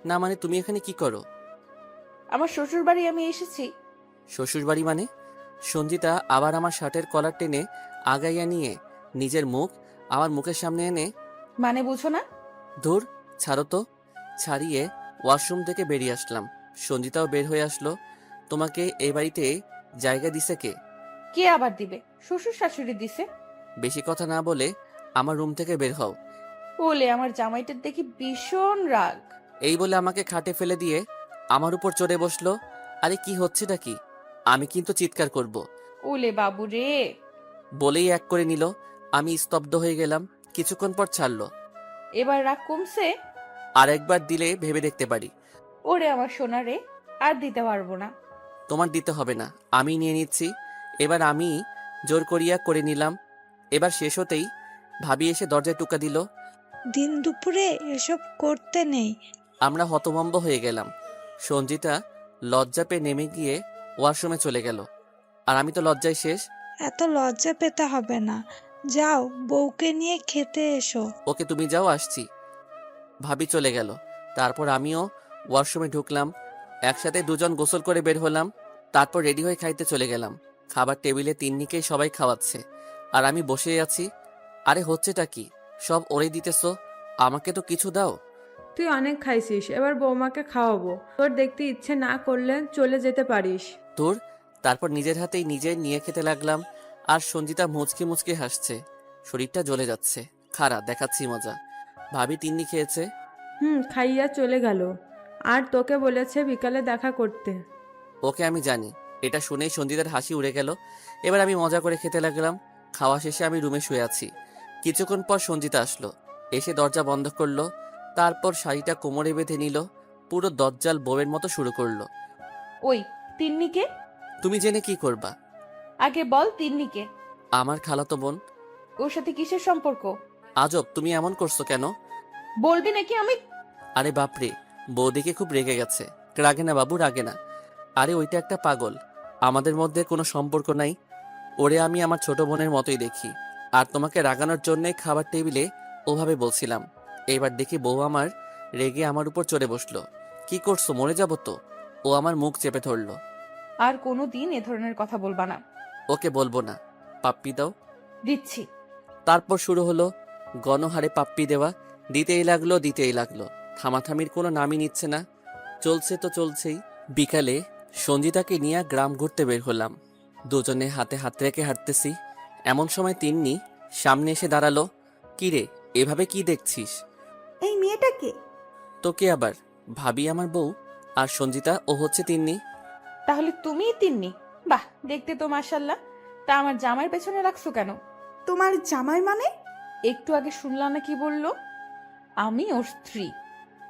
না মানে তুমি এখানে কি করো? আমার শ্বশুর বাড়ি আমি এসেছি। শ্বশুরবাড়ি মানে? সঞ্জিতা আবার আমার শার্টের কলার টেনে আগাইয়া নিয়ে নিজের মুখ আমার মুখের সামনে এনে, মানে বুঝো না? ধুর, ছাড়ো তো। ছাড়িয়ে ওয়াশরুম থেকে বেরিয়ে আসলাম। সঞ্জিতাও বের হয়ে আসলো। তোমাকে এই বাড়িতে জায়গা দিছে কে? কে আবার দিবে? শ্বশুর শাশুড়ি দিছে। বেশি কথা না বলে আমার রুম থেকে বের হও। বলে আমার জামাইটার দেখি ভীষণ রাগ। এই বলে আমাকে খাটে ফেলে দিয়ে আমার উপর চড়ে বসলো। আরে কি হচ্ছেটা কি? আমি কিন্তু চিৎকার করব ওলে বাবু রে। বলেই এক করে নিল। আমি স্তব্ধ হয়ে গেলাম। কিছুক্ষণ পর ছাড়লো। এবার রাগ কমছে? আর একবার দিলে ভেবে দেখতে পারি। ওরে আমার সোনা রে, আর দিতে পারবো না। তোমার দিতে হবে না, আমি নিয়ে নিচ্ছি। এবার আমি জোর করিয়া করে নিলাম। এবার শেষ হতেই ভাবি এসে দরজায় টোকা দিল। দিন দুপুরে এসব করতে নেই। আমরা হতভম্ব হয়ে গেলাম। সঞ্জিতা লজ্জা পেয়ে নেমে গিয়ে ওয়াশরুমে চলে গেল। আর আমি তো লজ্জায় শেষ। এত লজ্জা পেতে হবে না, যাও বউকে নিয়ে খেতে এসো। ওকে, তুমি যাও, আসছি। ভাবি চলে গেল। তারপর আমিও ওয়াশরুমে ঢুকলাম। একসাথে দুজন গোসল করে বের হলাম। তারপর রেডি হয়ে খাইতে চলে গেলাম। খাবার টেবিলে তিন্নিকেই সবাই খাওয়াচ্ছে, আর আমি বসে আছি। আরে হচ্ছেটা কি? সব ওরে দিতেছো, আমাকে তো কিছু দাও। তুই অনেক খাইছিস, এবার বৌমাকে খাওয়াবো। তোর দেখতে ইচ্ছে না করলে চলে যেতে পারিস। তোর তারপর নিজের হাতেই নিজে নিয়ে খেতে লাগলাম। আর সঞ্জিতা মুচকি মুচকি হাসছে, শরীরটা জ্বলে যাচ্ছে। খাড়া দেখাচ্ছি মজা। ভাবি তিন্নি খেয়েছে। খাইয়া চলে গেল। আর তোকে বলেছে বিকালে দেখা করতে। ওকে আমি জানি। এটা শুনেই সঞ্জিতার হাসি উড়ে গেল। এবার আমি মজা করে খেতে লাগলাম। খাওয়া শেষে আমি রুমে শুয়ে আছি। কিছুক্ষণ পর সঞ্জিতা আসলো, এসে দরজা বন্ধ করলো। তারপর শাড়িটা কোমরে বেঁধে নিল, পুরো দজ্জাল বউয়ের মতো শুরু করলো। ওই তিন্নিকে? তুমি জেনে কি করবা? আগে বল তিন্নিকে। আমার খালাতো বোন। ওর সাথে কিসের সম্পর্ক? আজব, তুমি এমন করছো কেন? বলবি নাকি আমি? আরে বাপরে, বৌদিকে খুব রেগে গেছে। রাগে না বাবু, রাগে না। আরে ওইটা একটা পাগল, আমাদের মধ্যে কোনো সম্পর্ক নাই। ওরে আমি আমার ছোট বোনের মতোই দেখি। আর তোমাকে রাগানোর জন্যই খাবার টেবিলে ওভাবে বলছিলাম। এবার দেখি বউ আমার রেগে আমার উপর চড়ে বসলো। কি করছো, মরে যাবো তো? ও আমার মুখ চেপে ধরলো। আর কোনো দিন এ ধরনের কথা বলবা না। ওকে বলবো না। পাপ্পি দাও। দিচ্ছি। তারপর শুরু হলো গণহারে পাপ্পি দেওয়া। দিতেই লাগলো। থামাথামির কোনো নামই নিচ্ছে না। চলছে তো চলছেই। বিকালে সঞ্জিতাকে নিয়ে গ্রাম ঘুরতে বের হলাম। দুজনে হাতে হাত রেখে হাঁটতেছি। এমন সময় তিন্নি সামনে এসে দাঁড়ালো। কি রে, এভাবে কি দেখছিস? এই মেয়েটাকে? তোকে আবার? ভাবি আমার বউ, আর সঞ্জিতা ও হচ্ছে তিন্নি। তাহলে তুমিই তিন্নি? বাহ, দেখতে তো মাশাল্লাহ। তা আমার জামাইয়ের পেছনে রাখছো কেন? তোমার জামাই মানে? একটু আগে শুনলাম না কি বললো? আমি ওর স্ত্রী।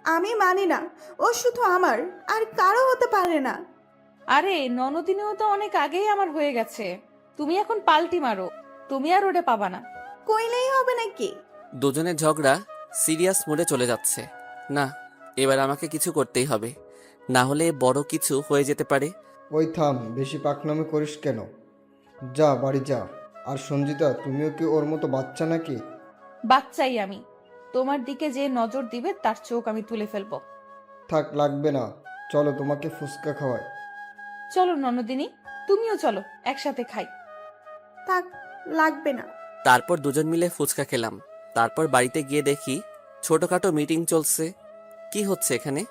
আমি মানি না, ও শুধু আমার, আর কারো হতে পারে না। আরে ননদিনীও তো অনেক আগেই আমার হয়ে গেছে। তুমি এখন পাল্টি মারো, তুমি আর ওটা পাবা না। কইলেই হবে নাকি? দুজনের ঝগড়া সিরিয়াস মোডে চলে যাচ্ছে। না, এবার আমাকে কিছু করতেই হবে, না হলে বড় কিছু হয়ে যেতে পারে। ওই থাম, বেশি পাকনামি করিস কেন? যা বাড়ি যা। আর সঞ্জিতা, তুমিও কি ওর মতো বাচ্চা নাকি? বাচ্চাই আমি। তোমার দিকে যে নজর দিবে তার চোখ আমি তুলে ফেলবো। থাক, লাগবে না। চলো, তোমাকে ফুচকা খাওয়াই। চলো ননদিনী, তুমিও চলো, একসাথে খাই। থাক, লাগবে না। তারপর দুজন মিলে ফুচকা খেলাম। তারপর বাড়িতে গিয়ে দেখি ছোটখাটো মিটিং চলছে। কি হচ্ছে এখানে?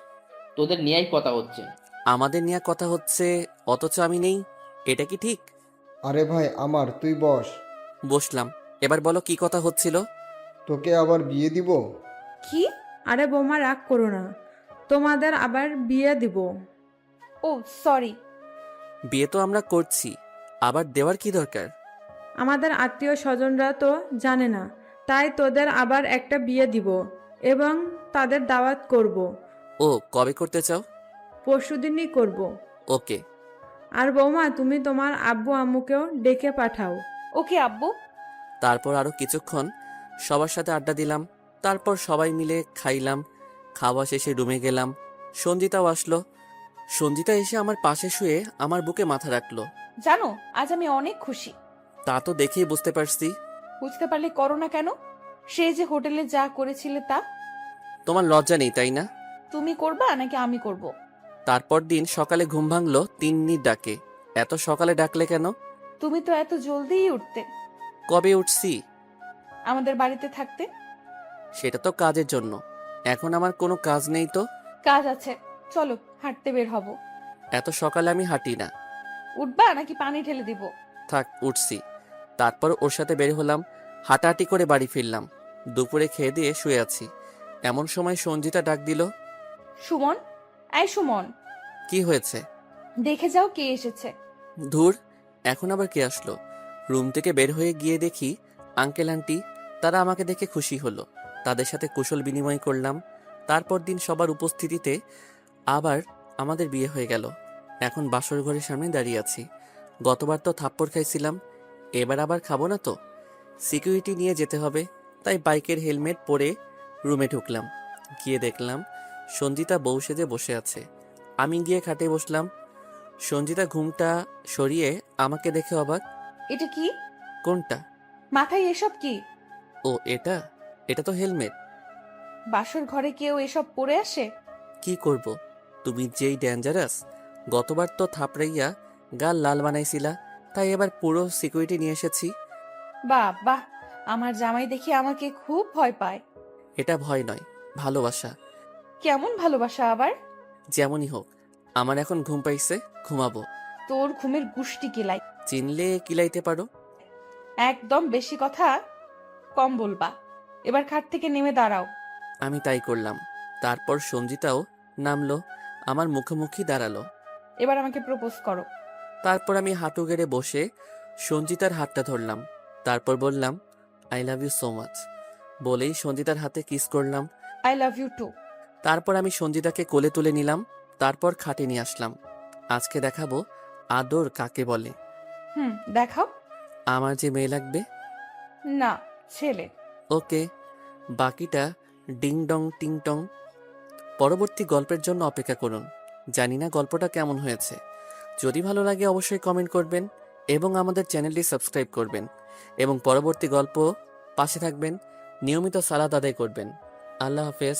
তোদের নিয়েই কথা হচ্ছে। আমাদের নিয়ে কথা হচ্ছে, অথচ আমি নেই। এটা কি ঠিক? আরে ভাই আমার, তুই বস। বসলাম। এবার বলো কি কথা হচ্ছিল? তোকে আবার বিয়ে দিব। কি? আরে বৌমা, রাগ করো না, তোমাদের আবার বিয়ে দিব। ও সরি। বিয়ে তো আমরা করছি, আবার দেওয়ার কি দরকার? আমাদের আত্মীয় স্বজনরা তো জানে না, তাই তোদের আবার একটা বিয়ে দিব এবং তাদের দাওয়াত করব। ও, কবে করতে চাও? পরশুদিনই করব। ওকে। আর বৌমা, তুমি তোমার আব্বু আম্মুকেও ডেকে পাঠাও। ওকে আব্বু। তারপর আরো কিছুক্ষণ সবার সাথে আড্ডা দিলাম। তারপর সবাই মিলে খাইলাম। খাওয়া শেষে রুমে গেলাম। সঞ্জিতাও আসলো। সঞ্জিতা এসে আমার পাশে শুয়ে আমার বুকে মাথা রাখলো। জানো, আজ আমি অনেক খুশি। তা তো দেখেই বুঝতে পারছি। বুঝতে পারলে করো না কেন? সে যে হোটেলে যা করেছিলে তা। তোমার লজ্জা নেই তাই না? তুমি করবা নাকি আমি করব? তারপর দিন সকালে ঘুম ভাঙলো তিন্নির ডাকে। এত সকালে ডাকলে কেন? তুমি তো এত জলদিই উঠতে। কবে উঠছি? আমাদের বাড়িতে থাকতে। সেটা তো কাজের জন্য। এখন আমার কোনো কাজ নেই তো। কাজ আছে, চলো হাঁটতে বের হব। এত সকালে আমি হাঁটি না। উঠবা নাকি পানি ঢেলে দিব? থাক, উঠছি। তারপর ওর সাথে বের হলাম। হাঁটাহাঁটি করে বাড়ি ফিরলাম। দুপুরে খেয়ে দিয়ে শুয়ে আছি। এমন সময় সঞ্জিতা ডাক দিল। সুমন, এই সুমন, কি হয়েছে? দেখে যাও কে এসেছে। ধুর, এখন আবার কে আসলো? রুম থেকে বের হয়ে গিয়ে দেখি আঙ্কেল আন্টি। তারা আমাকে দেখে খুশি হলো। তাদের সাথে কুশল বিনিময় করলাম। তারপর দিন সবার উপস্থিতিতে আবার আমাদের বিয়ে হয়ে গেল। এখন বাসর ঘরের সামনে দাঁড়িয়ে আছি। গতবার তো থাপ্পড় খাইছিলাম, এবার আবার খাবো না তো। সিকিউরিটি নিয়ে যেতে হবে, তাই বাইকের হেলমেট পরে রুমে ঢুকলাম। গিয়ে দেখলাম সঞ্জিতা বউ সেজে বসে আছে। আমি গিয়ে খাটে বসলাম। সঞ্জিতা ঘুমটা সরিয়ে আমাকে দেখে অবাক। এটা কি? কোনটা? মাথায় এসব কি? ও, এটা এটা তো হেলমেট। বাসর ঘরে কেউ এসব পরে আসে? কি করব, তুমি যেই ডেঞ্জারাস। গতবার তো থাপড়াইয়া গাল লাল বানাইছিলা, তাই এবার পুরো সিকিউরিটি নিয়ে এসেছি। বাহ বাহ, আমার জামাই দেখি আমাকে খুব ভয় পায়। এটা ভয় নয়, ভালোবাসা। কেমন ভালোবাসা আবার? যেমনই হোক, আমার এখন ঘুম পাইছে, ঘুমাবো। তোর ঘুমের গুষ্টি কিলাই। চিনলে কিলাইতে পারো। একদম বেশি কথা কম বলবা। এবার খাট থেকে নেমে দাঁড়াও। আমি তাই করলাম। তারপর সঞ্জিতাও নামলো, আমার মুখোমুখি দাঁড়ালো। এবার আমাকে প্রপোজ করো। তারপর আমি হাঁটু গেড়ে বসে সঞ্জিতার হাতটা ধরলাম। তারপর বললাম, I love you so much. বলেই সঞ্জিতার হাতে কিস করলাম। I love you too. তারপর আমি সঞ্জিতাকে কোলে তুলে নিলাম। তারপর খাটে নিয়ে আসলাম। আজকে দেখাবো আদর কাকে বলে। দেখাও। আমার যে মেয়ে লাগবে। না, ছেলে। ওকে, বাকিটা ডিং ডং টিং টং। পরবর্তী গল্পের জন্য অপেক্ষা করুন। জানি না গল্পটা কেমন হয়েছে। যদি ভালো লাগে অবশ্যই কমেন্ট করবেন এবং আমাদের চ্যানেলটি সাবস্ক্রাইব করবেন এবং পরবর্তী গল্প পাশে থাকবেন। নিয়মিত সালাত আদায় করবেন। আল্লাহ হাফেজ।